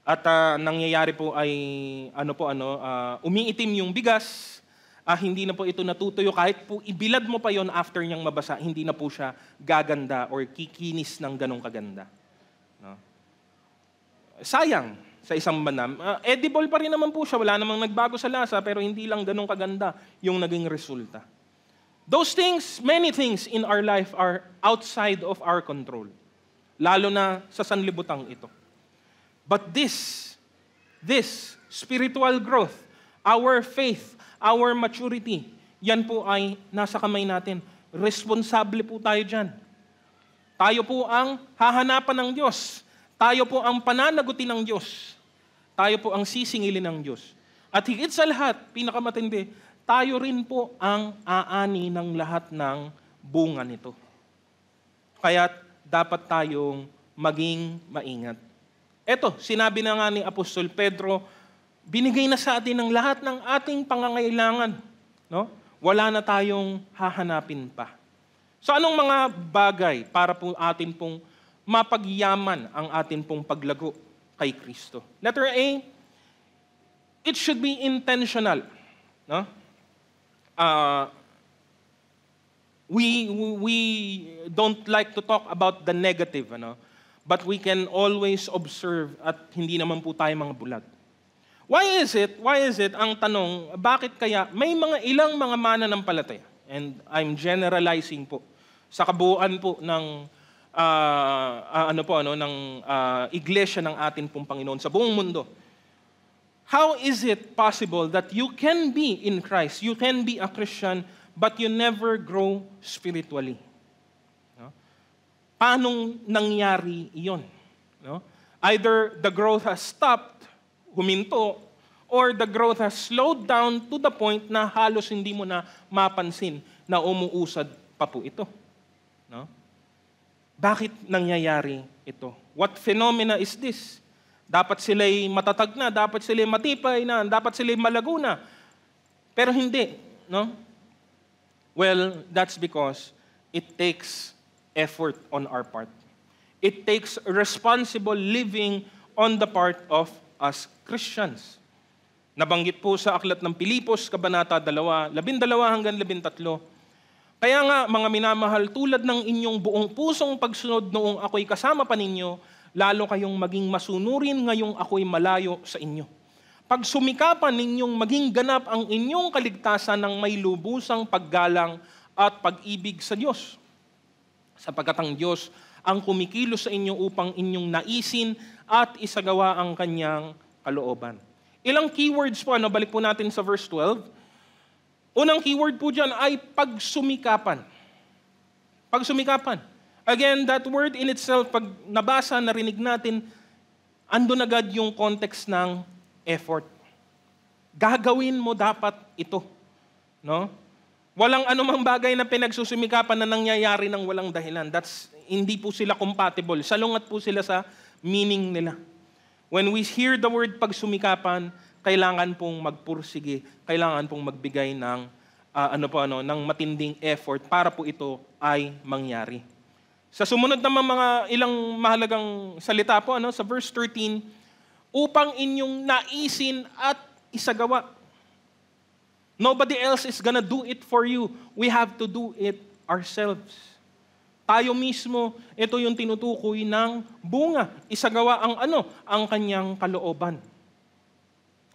At nangyayari po ay umiitim yung bigas, hindi na po ito natutuyo. Kahit po ibilad mo pa yon after niyang mabasa, hindi na po siya gaganda or kikinis ng ganong kaganda. No? Sayang sa isang banam. Edible pa rin naman po siya. Wala namang nagbago sa lasa, pero hindi lang ganong kaganda yung naging resulta. Those things, many things in our life are outside of our control. Lalo na sa sanlibutang ito. But this spiritual growth, our faith, our maturity, yan po ay nasa kamay natin. Responsable po tayo dyan. Tayo po ang hahanapan ng Diyos. Tayo po ang pananagutin ng Diyos. Tayo po ang sisingilin ng Diyos. At higit sa lahat, pinakamatindi, tayo rin po ang aani ng lahat ng bunga nito. Kaya dapat tayong maging maingat. Eto, sinabi na nga ni Apostol Pedro, binigay na sa atin ang lahat ng ating pangangailangan. No? Wala na tayong hahanapin pa. So anong mga bagay para po atin pong mapagyaman ang atin pong paglago kay Kristo? Letter A, it should be intentional. No? We don't like to talk about the negative, but we can always observe at hindi naman po tayo mga bulag. Why is it, ang tanong, bakit kaya may ilang mga mananampalataya, and I'm generalizing po, sa kabuuan po ng iglesia ng atin pong Panginoon sa buong mundo. How is it possible that you can be in Christ, you can be a Christian, but you never grow spiritually? No? Paanong nangyari iyon? No? Either the growth has stopped, huminto, or the growth has slowed down to the point na halos hindi mo na mapansin na umuusad pa po ito. No? Bakit nangyayari ito? What phenomena is this? Dapat sila'y matatag na, dapat sila'y matipay na, dapat sila'y malago na. Pero hindi. No? Well, that's because it takes effort on our part. It takes responsible living on the part of us Christians. Nabanggit po sa aklat ng Pilipos, Kabanata 2, 12 hanggang 13. Kaya nga, mga minamahal, tulad ng inyong buong pusong pagsunod noong ako'y kasama pa ninyo, lalo kayong maging masunurin ngayong ako'y malayo sa inyo. Pag sumikapan ninyong maging ganap ang inyong kaligtasan ng may lubusang paggalang at pag-ibig sa Diyos. Sapagkat ang Diyos ang kumikilos sa inyo upang inyong naisin at isagawa ang kanyang kalooban. Ilang keywords po, balik po natin sa verse 12. Unang keyword po dyan ay pagsumikapan. Pagsumikapan. Again, that word in itself, pag nabasa, narinig natin, andun agad yung context ng effort. Gagawin mo dapat ito. No? Walang anumang bagay na pinagsusumikapan na nangyayari ng walang dahilan. Hindi po sila compatible. Salungat po sila sa meaning nila. When we hear the word pagsumikapan, kailangan pong magpursige, kailangan pong magbigay ng ng matinding effort para po ito ay mangyari. Sa sumunod naman mga ilang mahalagang salita po sa verse 13, upang inyong naisin at isagawa. Nobody else is gonna do it for you. We have to do it ourselves. Tayo mismo, ito yung tinutukoy ng bunga. Isagawa ang kanyang kalooban.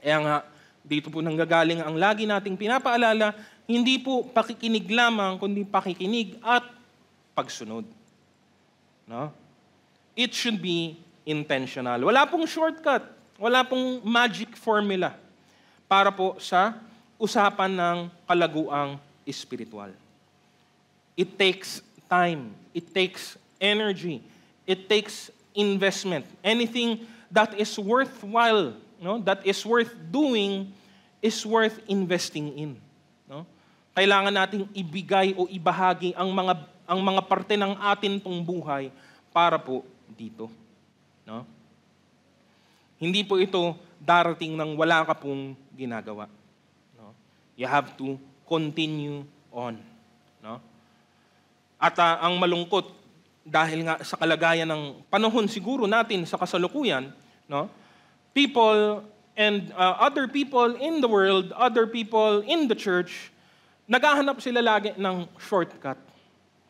Kaya nga, dito po nanggagaling ang lagi nating pinapaalala, hindi po pakikinig lamang, kundi pakikinig at pagsunod. No? It should be intentional. Wala pong shortcut, wala pong magic formula para po sa usapan ng kalaguang espiritual. It takes time. It takes energy. It takes investment. Anything that is worthwhile, that is worth doing, is worth investing in. No? Kailangan nating ibigay o ibahagi ang mga parte ng atin pong buhay para po dito. No? Hindi po ito darating nang wala ka pong ginagawa. No? You have to continue on. No? At ang malungkot, dahil nga sa kalagayan ng panahon siguro natin sa kasalukuyan, people and other people in the world, other people in the church, naghahanap sila lagi ng shortcut,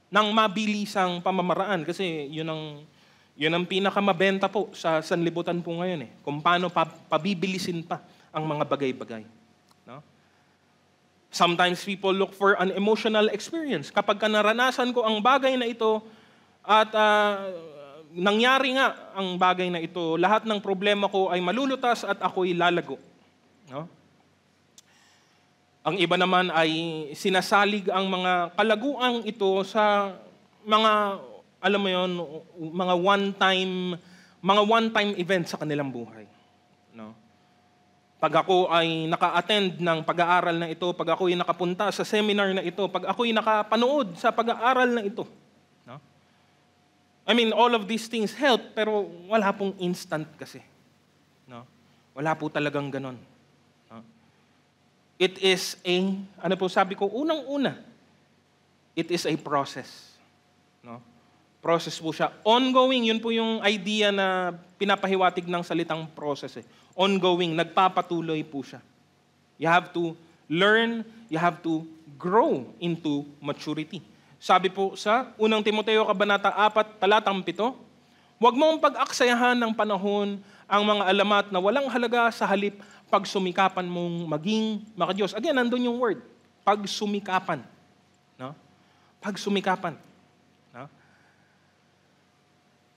ng mabilisang pamamaraan. Kasi yun ang pinakamabenta po sa sanlibutan po ngayon. Kung paano pabibilisin pa ang mga bagay-bagay. No? Sometimes people look for an emotional experience. Kapag naranasan ko ang bagay na ito at nangyari nga ang bagay na ito, lahat ng problema ko ay malulutas at ako'y lalago. No? Ang iba naman ay sinasalig ang mga kalaguang ito sa mga, mga one-time event sa kanilang buhay. No? Pag ako ay naka-attend ng pag-aaral na ito, pag ako ay nakapunta sa seminar na ito, pag ako ay nakapanood sa pag-aaral na ito. No? All of these things help, pero wala pong instant kasi. No? Wala po talagang ganon. No? It is sabi ko, unang-una, it is a process. No? Process po siya. Ongoing, yun po yung idea na pinapahiwatig ng salitang process. Ongoing, nagpapatuloy po siya. You have to learn, you have to grow into maturity. Sabi po sa 1 Timoteo Kabanata 4, talatang 7, huwag mong pag-aksayahan ng panahon ang mga alamat na walang halaga sa halip pagsumikapan mong maging makadiyos. Again, nandun yung word, pagsumikapan. No? Pagsumikapan. No?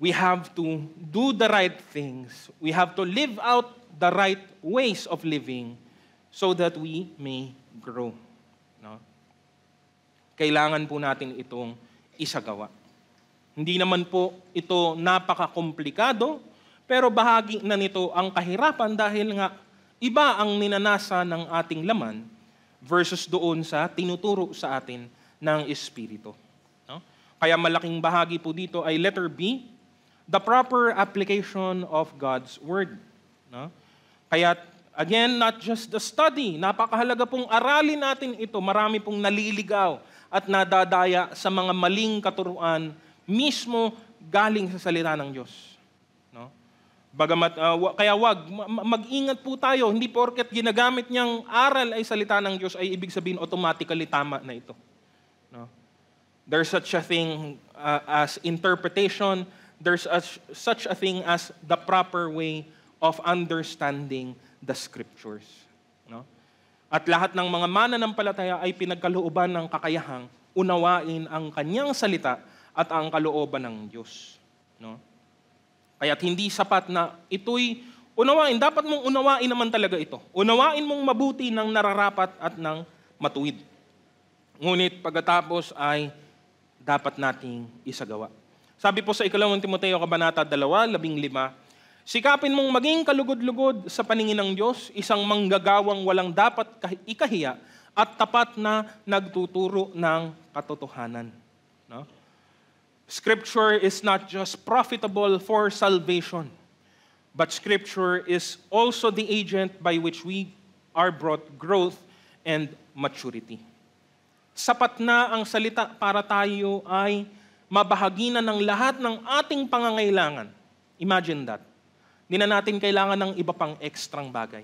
We have to do the right things. We have to live out the right ways of living so that we may grow. No? Kailangan po natin itong isagawa. Hindi naman po ito napaka-komplikado, pero bahagi na nito ang kahirapan dahil nga iba ang ninanasa ng ating laman versus doon sa tinuturo sa atin ng Espiritu. No? Kaya malaking bahagi po dito ay letter B, the proper application of God's Word. No? Kaya again, not just the study, napakahalaga pong aralin natin ito. Marami pong naliligaw at nadadaya sa mga maling katuruan mismo galing sa salita ng Diyos. No? Bagamat, kaya mag-ingat po tayo. Hindi porket ginagamit niyang aral ay salita ng Diyos ay ibig sabihin automatically tama na ito. No? There's such a thing as interpretation. There's such a thing as the proper way of understanding the Scriptures. No? At lahat ng mga mananampalataya ay pinagkalooban ng kakayahang unawain ang kanyang salita at ang kalooban ng Diyos. No? Kaya't hindi sapat na ito'y unawain. Dapat mong unawain naman talaga ito. Unawain mong mabuti ng nararapat at ng matuwid. Ngunit pagkatapos ay dapat nating isagawa. Sabi po sa 2 Timoteo Kabanata 2:15, sikapin mong maging kalugod-lugod sa paningin ng Diyos, isang manggagawang walang dapat ikahiya at tapat na nagtuturo ng katotohanan. No? Scripture is not just profitable for salvation, but Scripture is also the agent by which we are brought growth and maturity. Sapat na ang salita para tayo ay mabahagi na ng lahat ng ating pangangailangan. Imagine that. Hindi na natin kailangan ng iba pang ekstrang bagay.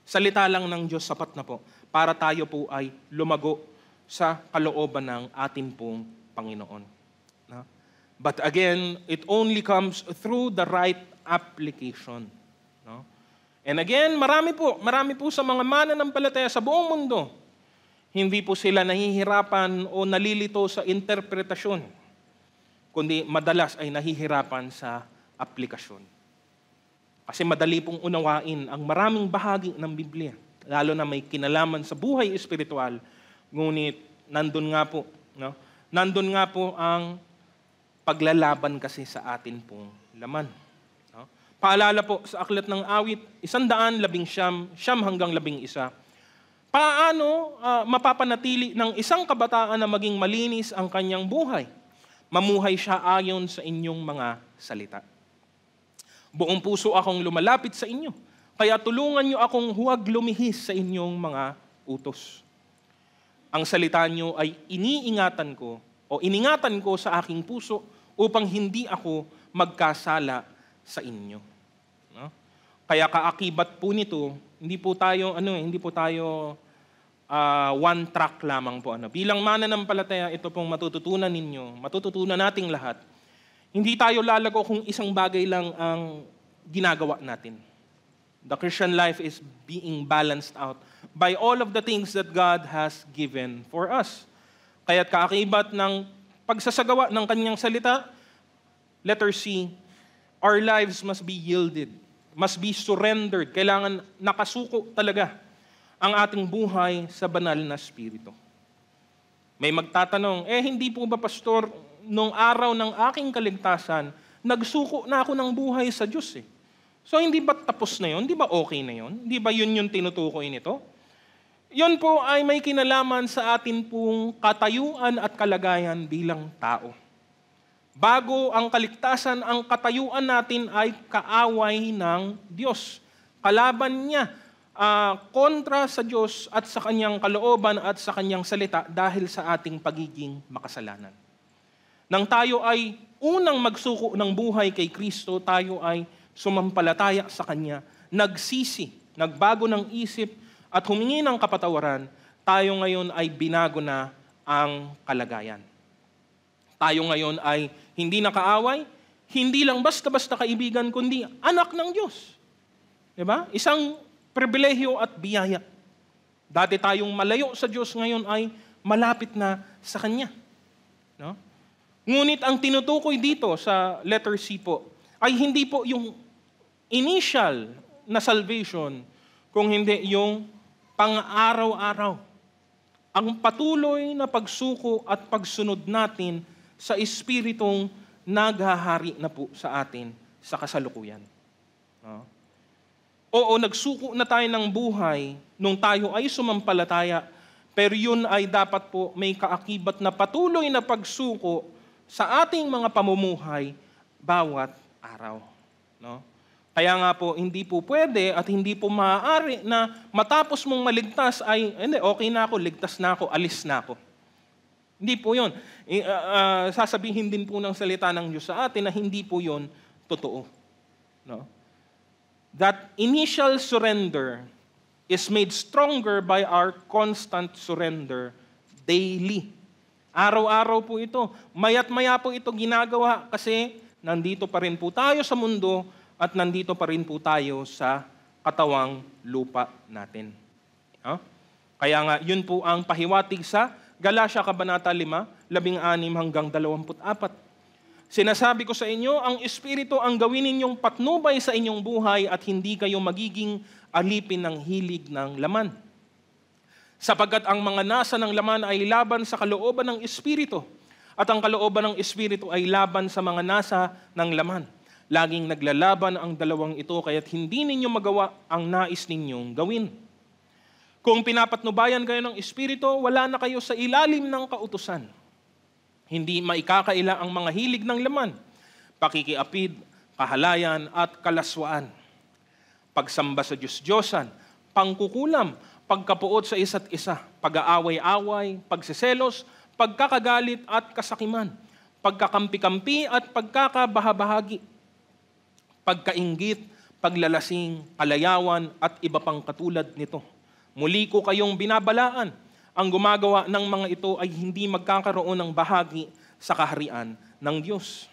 Salita lang ng Diyos sapat na po para tayo po ay lumago sa kalooban ng atin pong Panginoon. No? But again, it only comes through the right application. No? And again, marami po sa mga mananampalataya sa buong mundo, hindi po sila nahihirapan o nalilito sa interpretasyon, kundi madalas ay nahihirapan sa aplikasyon. Kasi madali pong unawain ang maraming bahagi ng Biblia, lalo na may kinalaman sa buhay espiritual, ngunit nandun nga po ang paglalaban kasi sa atin pong laman. No? Paalala po sa aklat ng awit, 119, 111, paano mapapanatili ng isang kabataan na maging malinis ang kanyang buhay? Mamuhay siya ayon sa inyong mga salita. Buong puso akong lumalapit sa inyo, kaya tulungan niyo akong huwag lumihis sa inyong mga utos. Ang salita niyo ay iniingatan ko sa aking puso upang hindi ako magkasala sa inyo. No? Kaya kaakibat po nito, hindi po tayo one track lamang po. Bilang mananampalataya, ito pong matututunan nating lahat. Hindi tayo lalago kung isang bagay lang ang ginagawa natin. The Christian life is being balanced out by all of the things that God has given for us. Kaya't kaakibat ng pagsasagawa ng kanyang salita, letter C, our lives must be yielded, must be surrendered. Kailangan nakasuko talaga ang ating buhay sa banal na Espiritu. May magtatanong, hindi po ba, Pastor, nung araw ng aking kaligtasan, nagsuko na ako ng buhay sa Diyos eh. So hindi ba tapos na yun? Hindi ba okay na yun? Hindi ba yun yung tinutukoy nito? Yun po ay may kinalaman sa atin pong katayuan at kalagayan bilang tao. Bago ang kaligtasan, ang katayuan natin ay kaaway ng Diyos. Kalaban niya, kontra sa Diyos at sa kanyang kalooban at sa kanyang salita dahil sa ating pagiging makasalanan. Nang tayo ay unang magsuko ng buhay kay Kristo, tayo ay sumampalataya sa Kanya, nagsisi, nagbago ng isip at humingi ng kapatawaran, tayo ngayon ay binago na ang kalagayan. Tayo ngayon ay hindi nakaaway, hindi lang basta-basta kaibigan, kundi anak ng Diyos. Diba? Isang pribilehyo at biyaya. Dati tayong malayo sa Diyos, ngayon ay malapit na sa Kanya. No? Ngunit ang tinutukoy dito sa letter C po, ay hindi po yung initial na salvation, kung hindi yung pang-araw-araw. Ang patuloy na pagsuko at pagsunod natin sa Espiritong naghahari na po sa atin sa kasalukuyan. No? Oo, nagsuko na tayo ng buhay nung tayo ay sumampalataya, pero yun ay dapat po may kaakibat na patuloy na pagsuko sa ating mga pamumuhay bawat araw. No? Kaya nga po, hindi po pwede at hindi po maaari na matapos mong maligtas ay, hindi, okay na ako, ligtas na ako, alis na ako. Hindi po yun. Sasabihin din po ng salita ng Diyos sa atin na hindi po yun totoo. No? That initial surrender is made stronger by our constant surrender daily. Araw-araw po ito. Maya't maya po ito ginagawa kasi nandito pa rin po tayo sa mundo at nandito pa rin po tayo sa katawang lupa natin. Kaya nga, yun po ang pahiwatig sa Galatia Kabanata 5, 16 hanggang 24. Sinasabi ko sa inyo, ang Espiritu ang gawin ninyong patnubay sa inyong buhay at hindi kayo magiging alipin ng hilig ng laman. Sapagkat ang mga nasa ng laman ay laban sa kalooban ng Espiritu at ang kalooban ng Espiritu ay laban sa mga nasa ng laman. Laging naglalaban ang dalawang ito kaya't hindi ninyo magawa ang nais ninyong gawin. Kung pinapatnubayan kayo ng Espiritu, wala na kayo sa ilalim ng kautusan. Hindi maikakaila ang mga hilig ng laman, pakikiapid, kahalayan at kalaswaan, pagsamba sa Diyos-Diyosan, pangkukulam, pagkapuot sa isa't isa, pag-aaway-away, pagsiselos, pagkakagalit at kasakiman, pagkakampi-kampi at pagkakabahabahagi, pagkainggit, paglalasing, kalayawan at iba pang katulad nito. Muli ko kayong binabalaan, ang gumagawa ng mga ito ay hindi magkakaroon ng bahagi sa kaharian ng Diyos.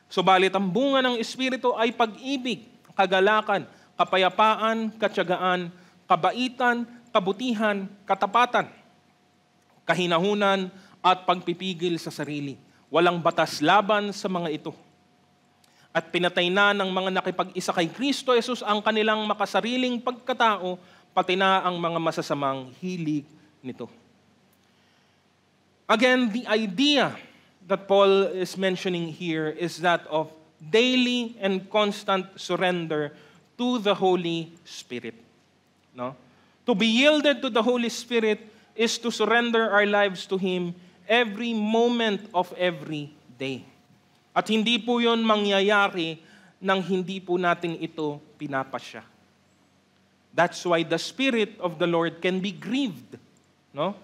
Subalit ang bunga ng Espiritu ay pag-ibig, kagalakan, kapayapaan, katyagaan, kabaitan, kabutihan, katapatan, kahinahunan at pagpipigil sa sarili. Walang batas laban sa mga ito. At pinatay na ng mga nakipag-isa kay Kristo Jesus ang kanilang makasariling pagkatao, pati na ang mga masasamang hilig nito. Again, the idea that Paul is mentioning here is that of daily and constant surrender to the Holy Spirit. No? To be yielded to the Holy Spirit is to surrender our lives to Him every moment of every day. At hindi po yun mangyayari nang hindi po natin ito pinapasya. That's why the Spirit of the Lord can be grieved. No?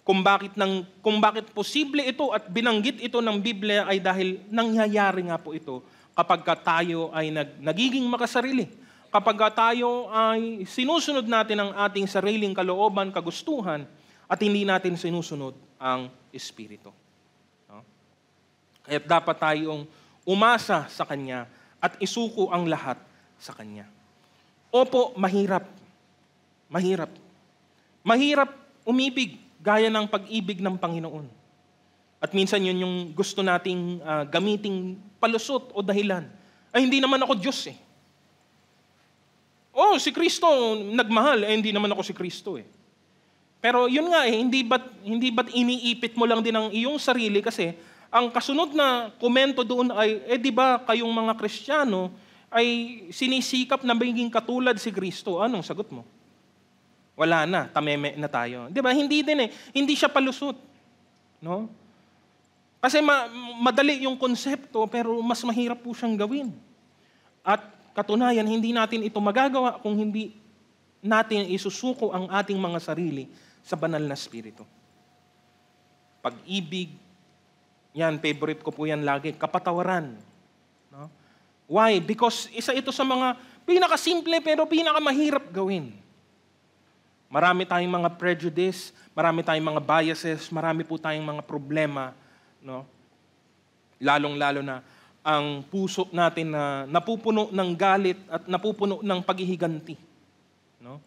Kung bakit posible ito at binanggit ito ng Biblia ay dahil nangyayari nga po ito kapag tayo ay nagiging makasarili. Kapag tayo ay sinusunod natin ang ating sariling kalooban, kagustuhan, at hindi natin sinusunod ang Espiritu. No? Kaya dapat tayong umasa sa Kanya at isuko ang lahat sa Kanya. Opo, mahirap. Mahirap. Mahirap umibig gaya ng pag-ibig ng Panginoon. At minsan yun yung gusto nating gamiting palusot o dahilan. Ay, hindi naman ako Diyos eh. Oh, si Kristo nagmahal, hindi naman ako si Kristo eh. Pero yun nga eh, hindi ba't iniipit mo lang din ang iyong sarili kasi ang kasunod na komento doon ay, di ba kayong mga Kristiyano ay sinisikap na maging katulad si Kristo. Anong sagot mo? Wala na, tameme na tayo. Di ba? Hindi din eh. Hindi siya palusot. No? Kasi madali yung konsepto pero mas mahirap po siyang gawin. At katunayan, hindi natin ito magagawa kung hindi natin isusuko ang ating mga sarili sa banal na Espiritu. Pag-ibig, yan, favorite ko po yan lagi, kapatawaran. No? Why? Because isa ito sa mga pinakasimple pero pinakamahirap gawin. Marami tayong mga prejudice, marami tayong mga biases, marami po tayong mga problema, no? Lalong-lalo na ang puso natin na napupuno ng galit at napupuno ng paghihiganti, no?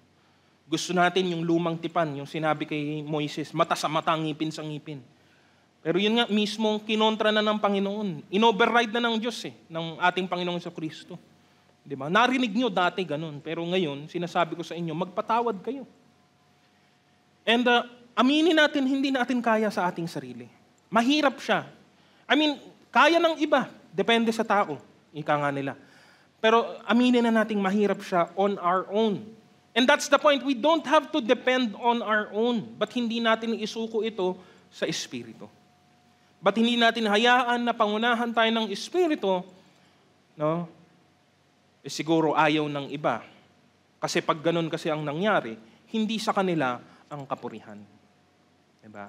Gusto natin yung lumang tipan, yung sinabi kay Moises, mata sa mata, ngipin sa ngipin. Pero yun nga, mismo kinontra na ng Panginoon. Inoverride na ng Diyos ng ating Panginoon sa Kristo. Di ba? Narinig nyo dati ganun, pero ngayon, sinasabi ko sa inyo, magpatawad kayo. And aminin natin, hindi natin kaya sa ating sarili. Mahirap siya. Kaya ng iba, depende sa tao, ika nga nila. Pero aminin na nating mahirap siya on our own. And that's the point, we don't have to depend on our own. But hindi natin isuko ito sa Espiritu. Ba't hindi natin hayaan na pangunahan tayo ng Espiritu, no? Siguro ayaw ng iba. Kasi pag ganun kasi ang nangyari, hindi sa kanila ang kapurihan. Diba?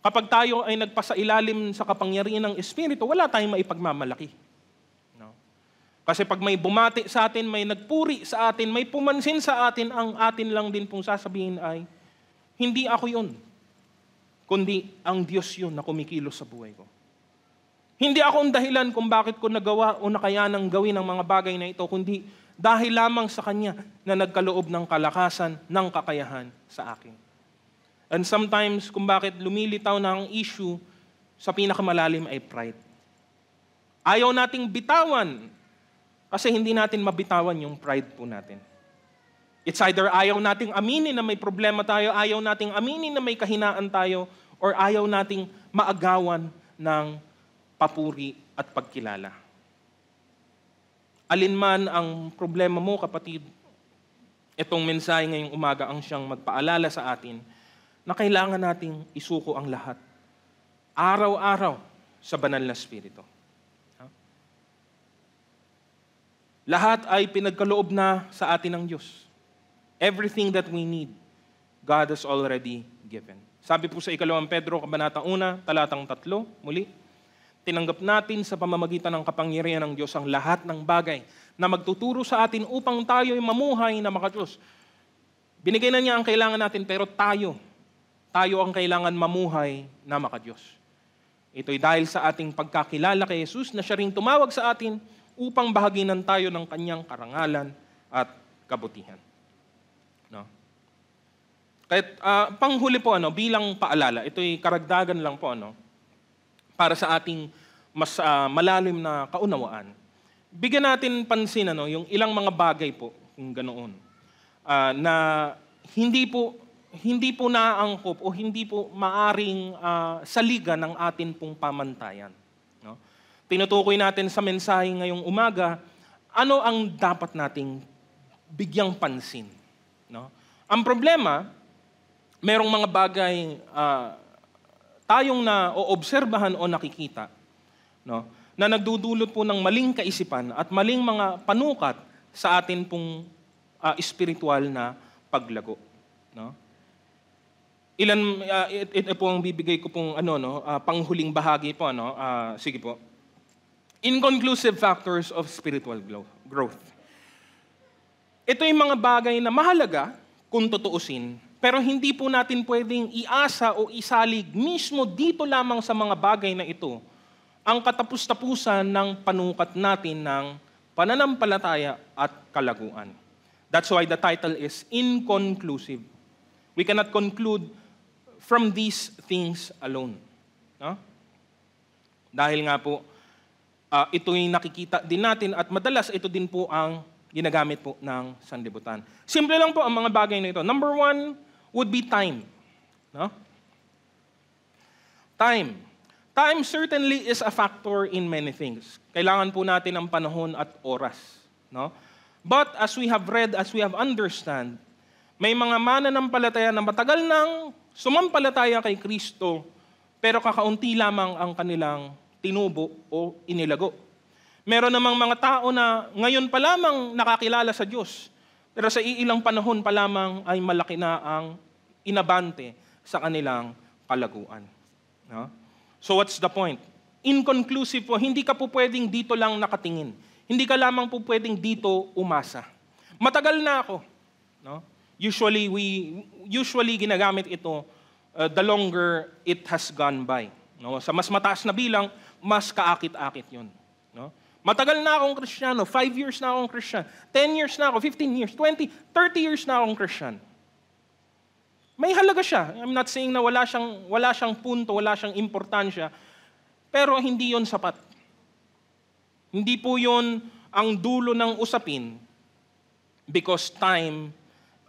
Kapag tayo ay nagpasailalim sa kapangyarihan ng Espiritu, wala tayong maipagmamalaki. No? Kasi pag may bumati sa atin, may nagpuri sa atin, may pumansin sa atin, ang atin lang din pong sasabihin ay, hindi ako yun. Kundi ang Diyos yun na kumikilos sa buhay ko. Hindi ako ang dahilan kung bakit ko nagawa o nakayanang gawin ang mga bagay na ito, kundi dahil lamang sa Kanya na nagkaloob ng kalakasan, ng kakayahan sa akin. And sometimes, kung bakit lumilitaw na ang issue, sa pinakamalalim ay pride. Ayaw nating bitawan kasi hindi natin mabitawan yung pride po natin. It's either ayaw nating aminin na may problema tayo, ayaw nating aminin na may kahinaan tayo, or ayaw nating maagawan ng papuri at pagkilala. Alinman ang problema mo, kapatid, itong mensahe ngayong umaga ang siyang magpaalala sa atin na kailangan nating isuko ang lahat. Araw-araw sa banal na Espiritu. Lahat ay pinagkaloob na sa atin ng Diyos. Everything that we need, God has already given. Sabi po sa 2 Pedro, Kabanata 1, talatang 3, muli, tinanggap natin sa pamamagitan ng kapangyarihan ng Diyos ang lahat ng bagay na magtuturo sa atin upang tayo'y mamuhay na makadiyos. Binigay na niya ang kailangan natin, pero tayo ang kailangan mamuhay na makadiyos. Ito'y dahil sa ating pagkakilala kay Jesus na siya ring tumawag sa atin upang bahaginan tayo ng kanyang karangalan at kabutihan. No? Kahit panghuli po bilang paalala, ito'y karagdagan lang po para sa ating mas malalim na kaunawaan. Bigyan natin pansin yung ilang mga bagay po kung ganoon na hindi po naaangkop o hindi po maaring saligan ng atin pong pamantayan. No? Tinutukoy natin sa mensahe ngayong umaga, ano ang dapat nating bigyang pansin. No? Ang problema, merong mga bagay tayong na-oobserbahan o nakikita, no, na nagdudulot po ng maling kaisipan at maling mga panukat sa atin pong espiritual na paglago. No? Ito po ang bibigay ko pong panghuling bahagi po. Sige po. Inconclusive factors of spiritual growth. Ito yung mga bagay na mahalaga kung tutuusin, pero hindi po natin pwedeng iasa o isalig mismo dito lamang sa mga bagay na ito ang katapus-tapusan ng panukat natin ng pananampalataya at kalaguan. That's why the title is Inconclusive. We cannot conclude from these things alone. No? Dahil nga po, ito'y nakikita din natin at madalas ito din po ang ginagamit po ng sanlibutan. Simple lang po ang mga bagay na ito. Number 1 would be time. No? Time. Time certainly is a factor in many things. Kailangan po natin ng panahon at oras. No? But as we have read, as we have understand, may mga mananampalataya na matagal nang sumampalataya kay Kristo, pero kakaunti lamang ang kanilang tinubo o inilago. Meron namang mga tao na ngayon pa lamang nakakilala sa Diyos, pero sa iilang panahon pa lamang ay malaki na ang inabante sa kanilang kalaguan. No? So what's the point? Inconclusive po, hindi ka po pwedeng dito lang nakatingin. Hindi ka lamang po pwedeng dito umasa. Matagal na ako. No? Usually ginagamit ito the longer it has gone by. No? Sa mas mataas na bilang, mas kaakit-akit yun. No? Matagal na akong Kristiyano, 5 years na akong Kristiyano, 10 years na ako, 15 years, 20, 30 years na akong Kristiyano. May halaga siya. I'm not saying na wala siyang punto, wala siyang importansya, pero hindi yon sapat. Hindi po yon ang dulo ng usapin because time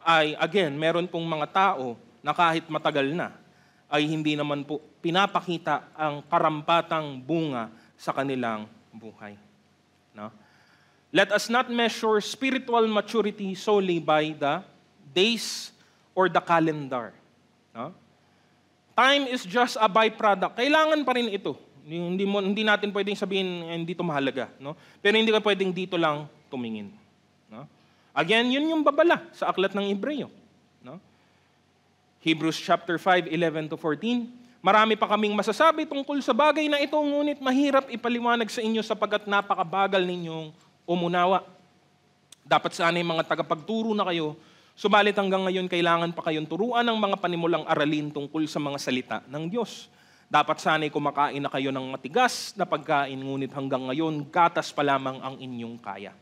ay, again, meron pong mga tao na kahit matagal na, ay hindi naman po pinapakita ang karampatang bunga sa kanilang buhay. No? Let us not measure spiritual maturity solely by the days or the calendar. No? Time is just a byproduct. Kailangan pa rin ito. Hindi natin pwedeng sabihin hindi ito mahalaga. No? Pero hindi ka pwedeng dito lang tumingin. No? Again, yun yung babala sa aklat ng Hebreo. No? Hebrews chapter 5, 11-14. Marami pa kaming masasabi tungkol sa bagay na ito, ngunit mahirap ipaliwanag sa inyo sapagkat napakabagal ninyong umunawa. Dapat sana yung mga tagapagturo na kayo, subalit hanggang ngayon kailangan pa kayong turuan ng mga panimulang aralin tungkol sa mga salita ng Diyos. Dapat sana'y kumakain na kayo ng matigas na pagkain, ngunit hanggang ngayon gatas pa lamang ang inyong kaya.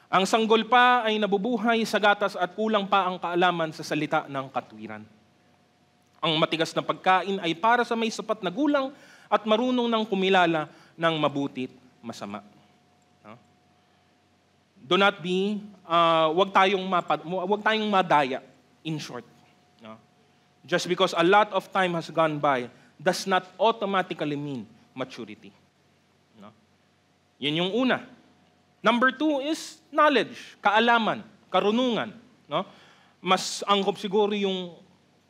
Ang sanggol pa ay nabubuhay sa gatas at kulang pa ang kaalaman sa salita ng katwiran. Ang matigas na pagkain ay para sa may sapat na gulang at marunong ng kumilala ng mabutit masama. Do not be, wag tayong madaya, in short. Just because a lot of time has gone by does not automatically mean maturity. Yun yung una. Number 2 is knowledge, kaalaman, karunungan. No? Mas angkop siguro yung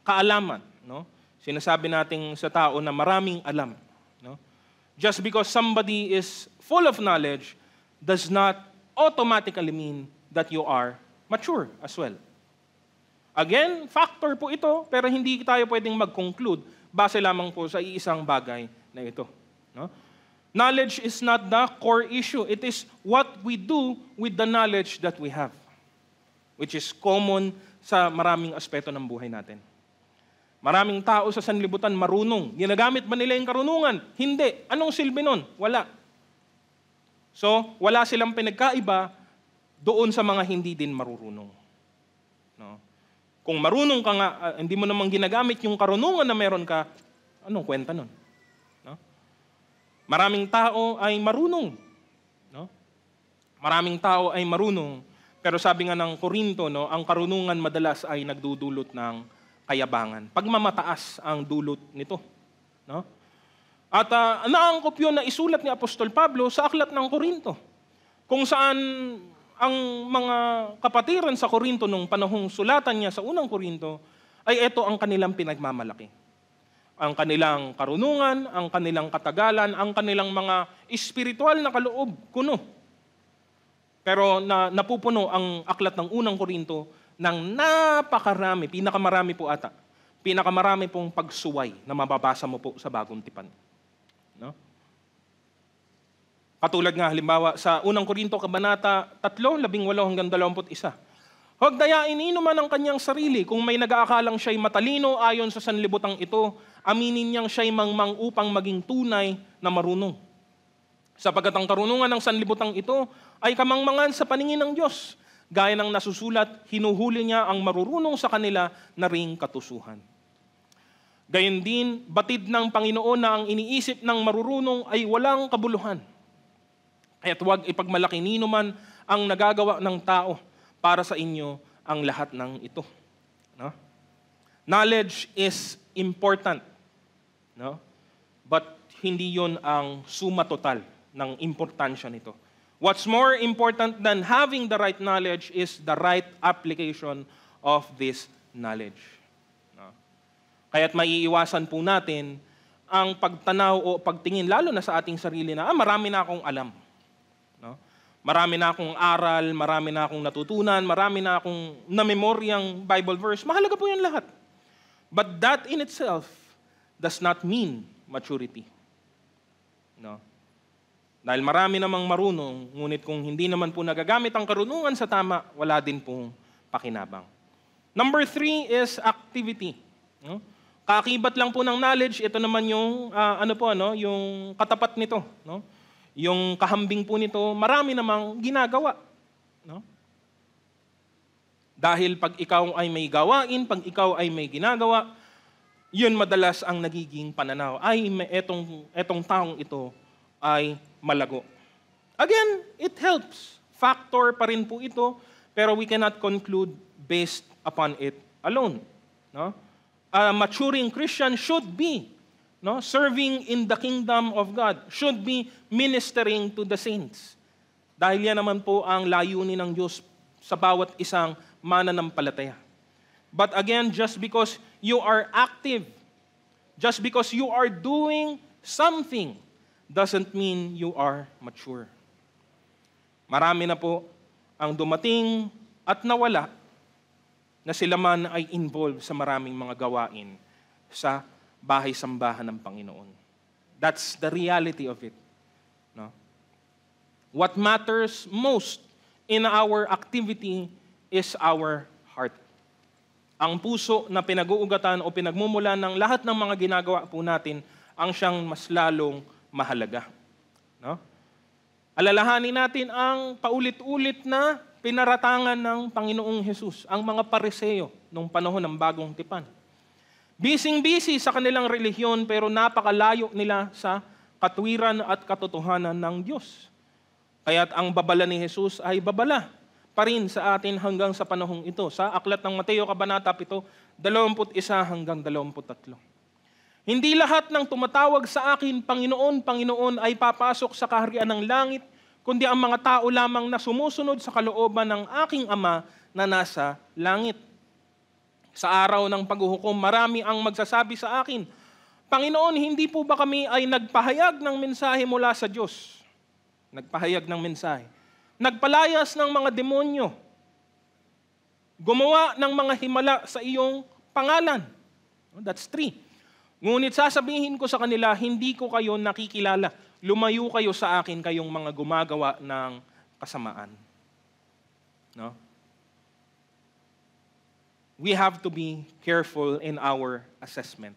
kaalaman. No? Sinasabi natin sa tao na maraming alam. No? Just because somebody is full of knowledge does not automatically mean that you are mature as well. Again, factor po ito, pero hindi tayo pwedeng mag-conclude base lamang po sa iisang bagay na ito. No? Knowledge is not the core issue. It is what we do with the knowledge that we have, which is common sa maraming aspeto ng buhay natin. Maraming tao sa sanlibutan marunong. Ginagamit ba nila yung karunungan? Hindi. Anong silbi nun? Wala. So, wala silang pinagkaiba doon sa mga hindi din marurunong. No? Kung marunong ka nga, hindi mo namang ginagamit yung karunungan na meron ka, anong kwenta nun? No? Maraming tao ay marunong. No? Maraming tao ay marunong. Pero sabi nga ng Korinto, no, ang karunungan madalas ay nagdudulot ng kayabangan. Pagmamataas ang dulot nito. No? At naangkop yun na isulat ni Apostol Pablo sa aklat ng Korinto. Kung saan ang mga kapatiran sa Korinto nung panahong sulatan niya sa unang Korinto, ay ito ang kanilang pinagmamalaki. Ang kanilang karunungan, ang kanilang katagalan, ang kanilang mga espiritual na kaloob, kuno. Pero napupuno ang aklat ng unang Korinto ng napakarami, pinakamarami po ata, pinakamarami pong pagsuway na mababasa mo po sa Bagong Tipan. No? Katulad nga halimbawa sa unang Korinto kabanata 3:18-21. Huwag dayain inuman ang kanyang sarili kung may nag-aakalang siya'y matalino ayon sa sanlibutang ito, aminin niyang siya'y mangmang upang maging tunay na marunong. Sapagkat ang karunungan ng sanlibutang ito ay kamangmangan sa paningin ng Diyos. Gaya ng nasusulat, hinuhuli niya ang marurunong sa kanila na ring katusuhan. Gayon din, batid ng Panginoon na ang iniisip ng marurunong ay walang kabuluhan. Kaya't huwag ipagmalaki nino man ang nagagawa ng tao para sa inyo ang lahat ng ito. No? Knowledge is important. No? But hindi yon ang suma total ng importansya nito. What's more important than having the right knowledge is the right application of this knowledge. No? Kaya't maiiwasan po natin ang pagtanaw o pagtingin, lalo na sa ating sarili na, marami na akong alam. No? Marami na akong aral, marami na akong natutunan, marami na akong namemoryang Bible verse. Mahalaga po yan lahat. But that in itself does not mean maturity. No? Dahil marami namang marunong, ngunit kung hindi naman po nagagamit ang karunungan sa tama, wala din pong pakinabang. Number 3 is activity. No? Kaakibat lang po ng knowledge, ito naman yung yung katapat nito, no? Yung kahambing po nito, marami namang ginagawa, no? Dahil pag ikaw ay may gawain, pag ikaw ay may ginagawa, yun madalas ang nagiging pananaw. Ay, etong taong ito ay malago. Again, it helps. Factor pa rin po ito, pero we cannot conclude based upon it alone. No? A maturing Christian should be serving in the kingdom of God, should be ministering to the saints. Dahil yan naman po ang layunin ng Diyos sa bawat isang mananampalataya. But again, just because you are active, just because you are doing something, doesn't mean you are mature. Marami na po ang dumating at nawala na sila man ay involved sa maraming mga gawain sa bahay-sambahan ng Panginoon. That's the reality of it. No? What matters most in our activity is our heart. Ang puso na pinag-uugatan o pinagmumulan ng lahat ng mga ginagawa po natin ang siyang mas lalong mahalaga. No? Alalahanin natin ang paulit-ulit na pinaratangan ng Panginoong Hesus, ang mga Pariseo nung panahon ng Bagong Tipan. Bising-busy sa kanilang relihiyon pero napakalayo nila sa katwiran at katotohanan ng Diyos. Kaya't ang babala ni Jesus ay babala pa rin sa atin hanggang sa panahong ito. Sa aklat ng Mateo, Kabanata 7, 21 hanggang 23. Hindi lahat ng tumatawag sa akin, Panginoon, Panginoon, ay papasok sa kaharian ng langit, kundi ang mga tao lamang na sumusunod sa kalooban ng aking Ama na nasa langit. Sa araw ng paghuhukom, marami ang magsasabi sa akin, Panginoon, hindi po ba kami ay nagpahayag ng mensahe mula sa Diyos? Nagpahayag ng mensahe. Nagpalayas ng mga demonyo. Gumawa ng mga himala sa iyong pangalan. That's 3. Ngunit sasabihin ko sa kanila, hindi ko kayo nakikilala. Lumayo kayo sa akin, kayong mga gumagawa ng kasamaan. No? We have to be careful in our assessment.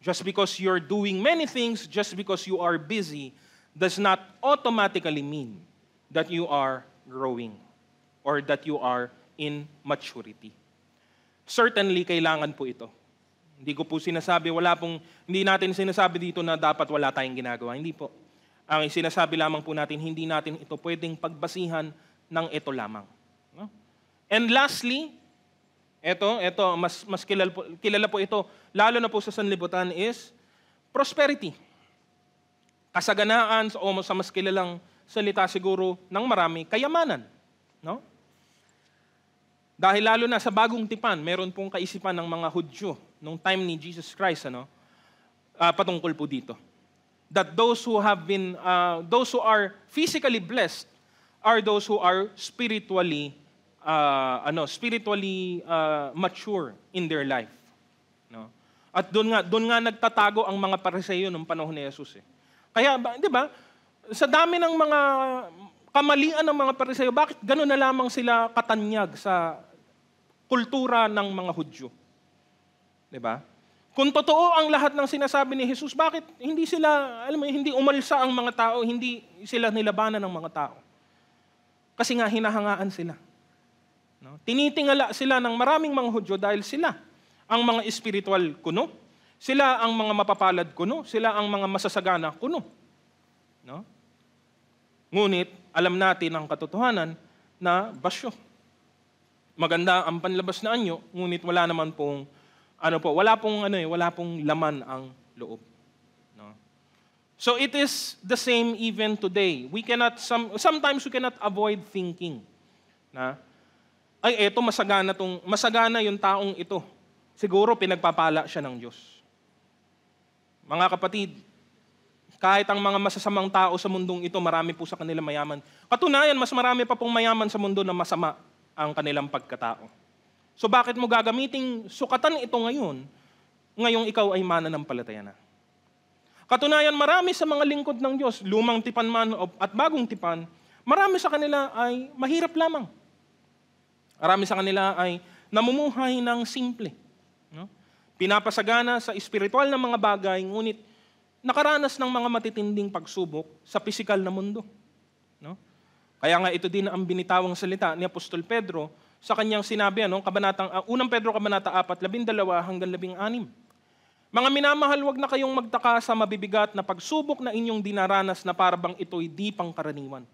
Just because you're doing many things, just because you are busy, does not automatically mean that you are growing or that you are in maturity. Certainly, kailangan po ito. Hindi ko po sinasabi, hindi natin sinasabi dito na dapat wala tayong ginagawa. Hindi po. Ang sinasabi lamang po natin, hindi natin ito pwedeng pagbasihan ng ito lamang. No? And lastly, ito mas kilala po ito, lalo na po sa sanlibutan, is prosperity. Kasaganaan, o sa mas kilalang salita siguro ng marami, kayamanan. No? Dahil lalo na sa Bagong Tipan, meron pong kaisipan ng mga Hudyo nung time ni Jesus Christ, patungkol po dito. That those who are physically blessed are those who are spiritually mature in their life. No? At doon nga nagtatago ang mga Pariseo nung panahon ni Jesus. Kaya, di ba, sa dami ng mga kamalian ng mga Pariseo, bakit gano'n na lamang sila katanyag sa kultura ng mga Hudyo? Diba? Kung totoo ang lahat ng sinasabi ni Jesus, bakit hindi sila, hindi umalsa ang mga tao, hindi sila nilabanan ng mga tao? Kasi nga hinahangaan sila. No? Tinitingala sila ng maraming mga Hudyo dahil sila ang mga spiritual kuno, sila ang mga mapapalad kuno, sila ang mga masasagana kuno. No? Ngunit, alam natin ang katotohanan na basyo. Maganda ang panlabas na anyo, ngunit wala naman pong wala pong laman ang loob. No? So it is the same even today. Sometimes we cannot avoid thinking na eto masagana yung taong ito. Siguro pinagpapala siya ng Diyos. Mga kapatid, kahit ang mga masasamang tao sa mundong ito, marami po sa kanila mayaman. Katunayan, mas marami pa pong mayaman sa mundo na masama ang kanilang pagkatao. So bakit mo gagamiting sukatan ito ngayong ikaw ay mananampalataya na? Katunayan, marami sa mga lingkod ng Diyos, lumang tipan man at bagong tipan, marami sa kanila ay mahirap lamang. Marami sa kanila ay namumuhay ng simple. No? Pinapasagana sa espiritual na mga bagay, ngunit nakaranas ng mga matitinding pagsubok sa pisikal na mundo. No? Kaya nga ito din ang binitawang salita ni Apostol Pedro sa kanyang sinabi, unang Pedro kabanata 4, 12 hanggang 16. Mga minamahal, huwag na kayong magtaka sa mabibigat na pagsubok na inyong dinaranas na parabang ito'y di pangkaraniwan.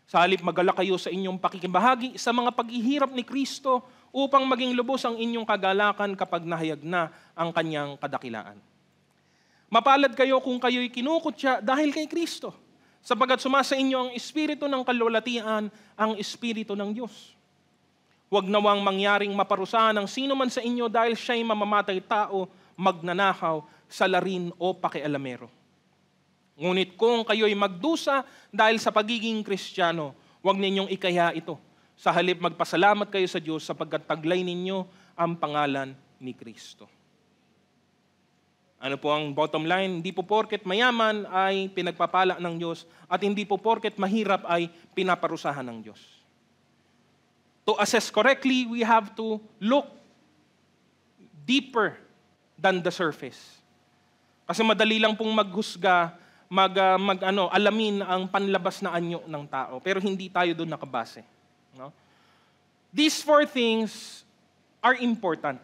Sa halip magalak kayo sa inyong pakikibahagi sa mga paghihirap ni Kristo upang maging lubos ang inyong kagalakan kapag nahayag na ang kanyang kadakilaan. Mapalad kayo kung kayo'y kinukutya dahil kay Kristo, sapagkat sumasa inyo ang espiritu ng kalwalatian, ang espiritu ng Diyos. Huwag nawang mangyaring maparusahan ang sino man sa inyo dahil siya'y mamamatay tao, magnanakaw, salarin o pakialamero. Ngunit kung kayo'y magdusa dahil sa pagiging Kristiyano, huwag ninyong ikaya ito. Sa halip magpasalamat kayo sa Diyos sapagkat taglay ninyo ang pangalan ni Kristo. Ano po ang bottom line? Hindi po porket mayaman ay pinagpapala ng Diyos at hindi po porket mahirap ay pinaparusahan ng Diyos. To assess correctly, we have to look deeper than the surface. Kasi madali lang pong maghusga, alamin ang panlabas na anyo ng tao. Pero hindi tayo doon nakabase. No? These 4 things are important.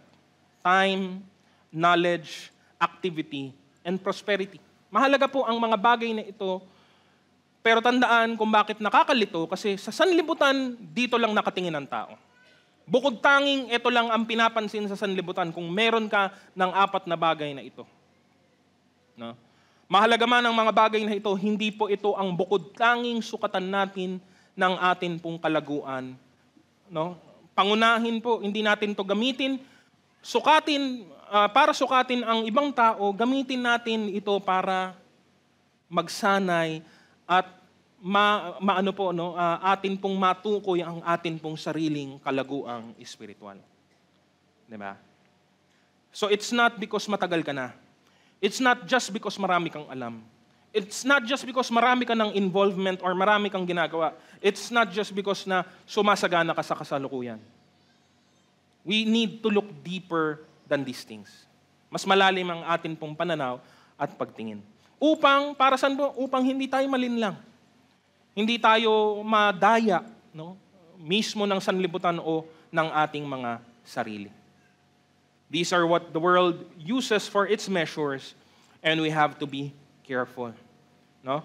Time, knowledge, activity, and prosperity. Mahalaga po ang mga bagay na ito, pero tandaan kung bakit nakakalito kasi sa sanlibutan, dito lang nakatingin ang tao. Bukod tanging ito lang ang pinapansin sa sanlibutan kung meron ka ng 4 na bagay na ito. No? Mahalaga man ang mga bagay na ito, hindi po ito ang bukod tanging sukatan natin ng atin pong kalaguan. No? Pangunahin po, hindi natin to gamitin. Para sukatin ang ibang tao, gamitin natin ito para magsanay at atin pong matukoy ang atin pong sariling kalaguang espiritual. Diba? So it's not because matagal ka na. It's not just because marami kang alam. It's not just because marami ka ng involvement or marami kang ginagawa. It's not just because na sumasagana ka sa kasalukuyan. We need to look deeper than these things. Mas malalim ang atin pong pananaw at pagtingin. Para saan po? Upang hindi tayo malinlang. Hindi tayo madaya, no? Mismo ng sanlibutan o ng ating mga sarili. These are what the world uses for its measures and we have to be careful. No?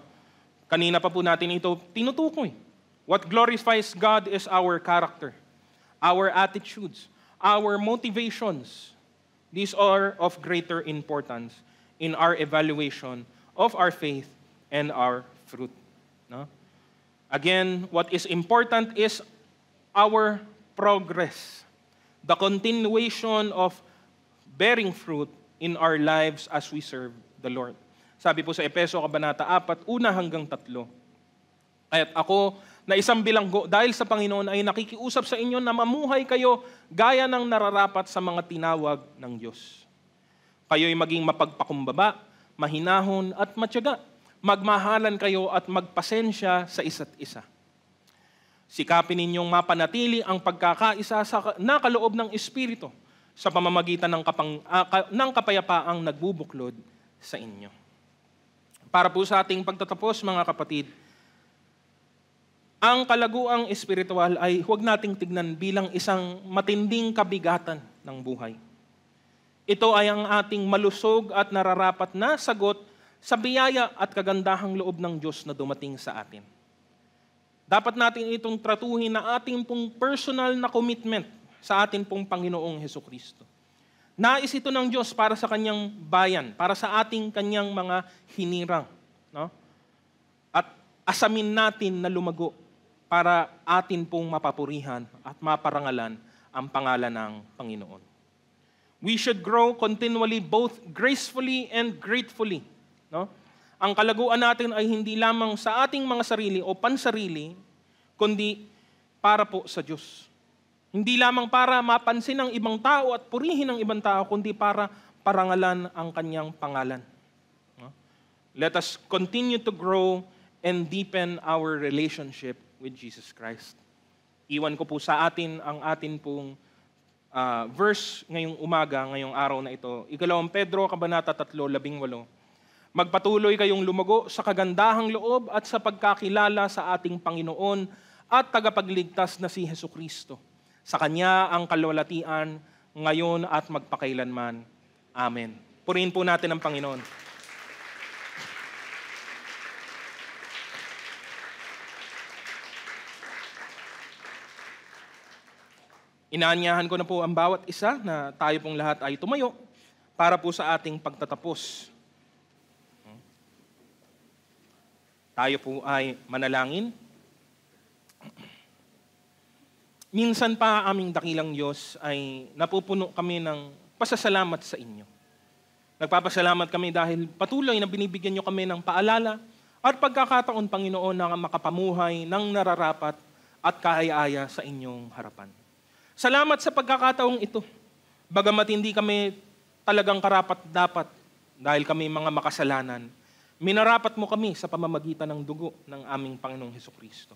Kanina pa po natin ito tinutukoy. What glorifies God is our character, our attitudes, our motivations. These are of greater importance in our evaluation of our faith and our fruit. No? Again, what is important is our progress, the continuation of bearing fruit in our lives as we serve the Lord. Sabi po sa Efeso kabanata 4, 1 hanggang 3. Kaya't ako na isang bilanggo dahil sa Panginoon ay nakikiusap sa inyo na mamuhay kayo gaya ng nararapat sa mga tinawag ng Diyos. Kayo'y maging mapagpakumbaba, mahinahon at matyaga. Magmahalan kayo at magpasensya sa isa't isa. Sikapin ninyong mapanatili ang pagkakaisa sa nakaloob ng Espiritu sa pamamagitan ng kapayapaang nagbubuklod sa inyo. Para po sa ating pagtatapos, mga kapatid, ang kalaguang espiritual ay huwag nating tignan bilang isang matinding kabigatan ng buhay. Ito ay ang ating malusog at nararapat na sagot sa biyaya at kagandahang loob ng Diyos na dumating sa atin. Dapat natin itong tratuhin na ating pong personal na commitment sa atin pong Panginoong Hesukristo. Nais ito ng Diyos para sa kanyang bayan, para sa ating kanyang mga hinirang. No? At asamin natin na lumago para atin pong mapapurihan at maparangalan ang pangalan ng Panginoon. We should grow continually both gracefully and gratefully. No? Ang kalaguan natin ay hindi lamang sa ating mga sarili o pansarili, kundi para po sa Diyos. Hindi lamang para mapansin ng ibang tao at purihin ng ibang tao, kundi para parangalan ang kanyang pangalan. No? Let us continue to grow and deepen our relationship with Jesus Christ. Iwan ko po sa atin ang atin pong verse ngayong umaga, ngayong araw na ito. 2 Pedro, kabanata 3, 18. Magpatuloy kayong lumago sa kagandahang loob at sa pagkakilala sa ating Panginoon at tagapagligtas na si Hesukristo. Sa Kanya ang kalwalatian, ngayon at magpakailanman. Amen. Purihin po natin ang Panginoon. Inaanyahan ko na po ang bawat isa na tayo pong lahat ay tumayo para po sa ating pagtatapos. Tayo po ay manalangin. Minsan pa aming dakilang Diyos ay napupuno kami ng pasasalamat sa inyo. Nagpapasalamat kami dahil patuloy na binibigyan nyo kami ng paalala at pagkakataon, Panginoon, na makapamuhay ng nararapat at kaaya-aya sa inyong harapan. Salamat sa pagkakataong ito. Bagamat hindi kami talagang karapat-dapat dahil kami mga makasalanan, minarapat mo kami sa pamamagitan ng dugo ng aming Panginoong Hesukristo.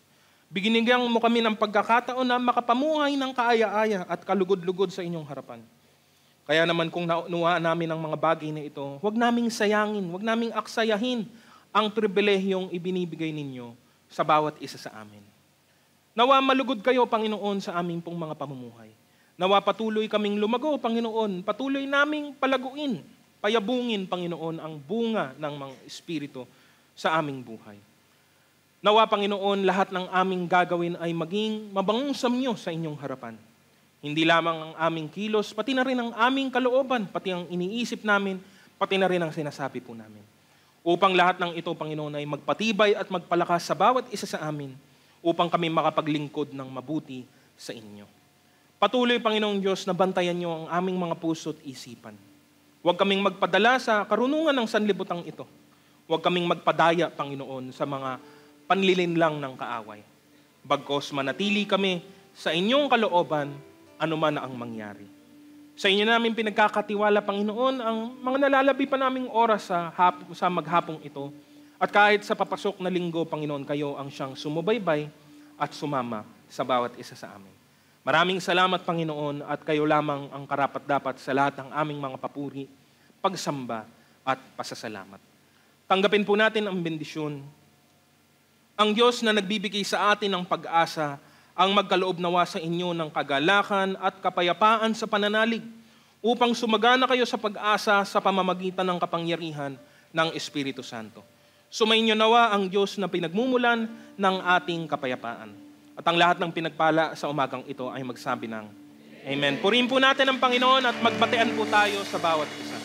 Binigyan mo kami ng pagkakataon na makapamuhay ng kaaya-aya at kalugod-lugod sa inyong harapan. Kaya naman kung nauunawaan namin ang mga bagay na ito, huwag naming sayangin, huwag naming aksayahin ang pribilehiyong ibinibigay ninyo sa bawat isa sa amin. Nawa malugod kayo, Panginoon, sa aming pong mga pamumuhay. Nawa patuloy kaming lumago, Panginoon, patuloy naming palaguin, payabungin, Panginoon, ang bunga ng mga Espiritu sa aming buhay. Nawa, Panginoon, lahat ng aming gagawin ay maging mabangong samyo sa inyong harapan. Hindi lamang ang aming kilos, pati na rin ang aming kalooban, pati ang iniisip namin, pati na rin ang sinasabi po namin. Upang lahat ng ito, Panginoon, ay magpatibay at magpalakas sa bawat isa sa amin, upang kami makapaglingkod ng mabuti sa inyo. Patuloy, Panginoong Diyos, na bantayan niyo ang aming mga puso at isipan. Huwag kaming magpadala sa karunungan ng sanlibutang ito. Huwag kaming magpadaya, Panginoon, sa mga panlilinlang ng kaaway. Bagkos manatili kami sa inyong kalooban, anuman na ang mangyari. Sa inyo namin pinagkakatiwala, Panginoon, ang mga nalalabi pa naming oras sa maghapong ito. At kahit sa papasok na linggo, Panginoon, kayo ang siyang sumubaybay at sumama sa bawat isa sa amin. Maraming salamat, Panginoon, at kayo lamang ang karapat-dapat sa lahat ng aming mga papuri, pagsamba at pasasalamat. Tanggapin po natin ang bendisyon. Ang Diyos na nagbibigay sa atin ng pag-asa, ang magkaloob nawa sa inyo ng kagalakan at kapayapaan sa pananalig, upang sumagana kayo sa pag-asa sa pamamagitan ng kapangyarihan ng Espiritu Santo. Sumainyo nawa ang Diyos na pinagmumulan ng ating kapayapaan. At ang lahat ng pinagpala sa umagang ito ay magsabi ng Amen. Purihin po natin ang Panginoon at magbatean po tayo sa bawat isa.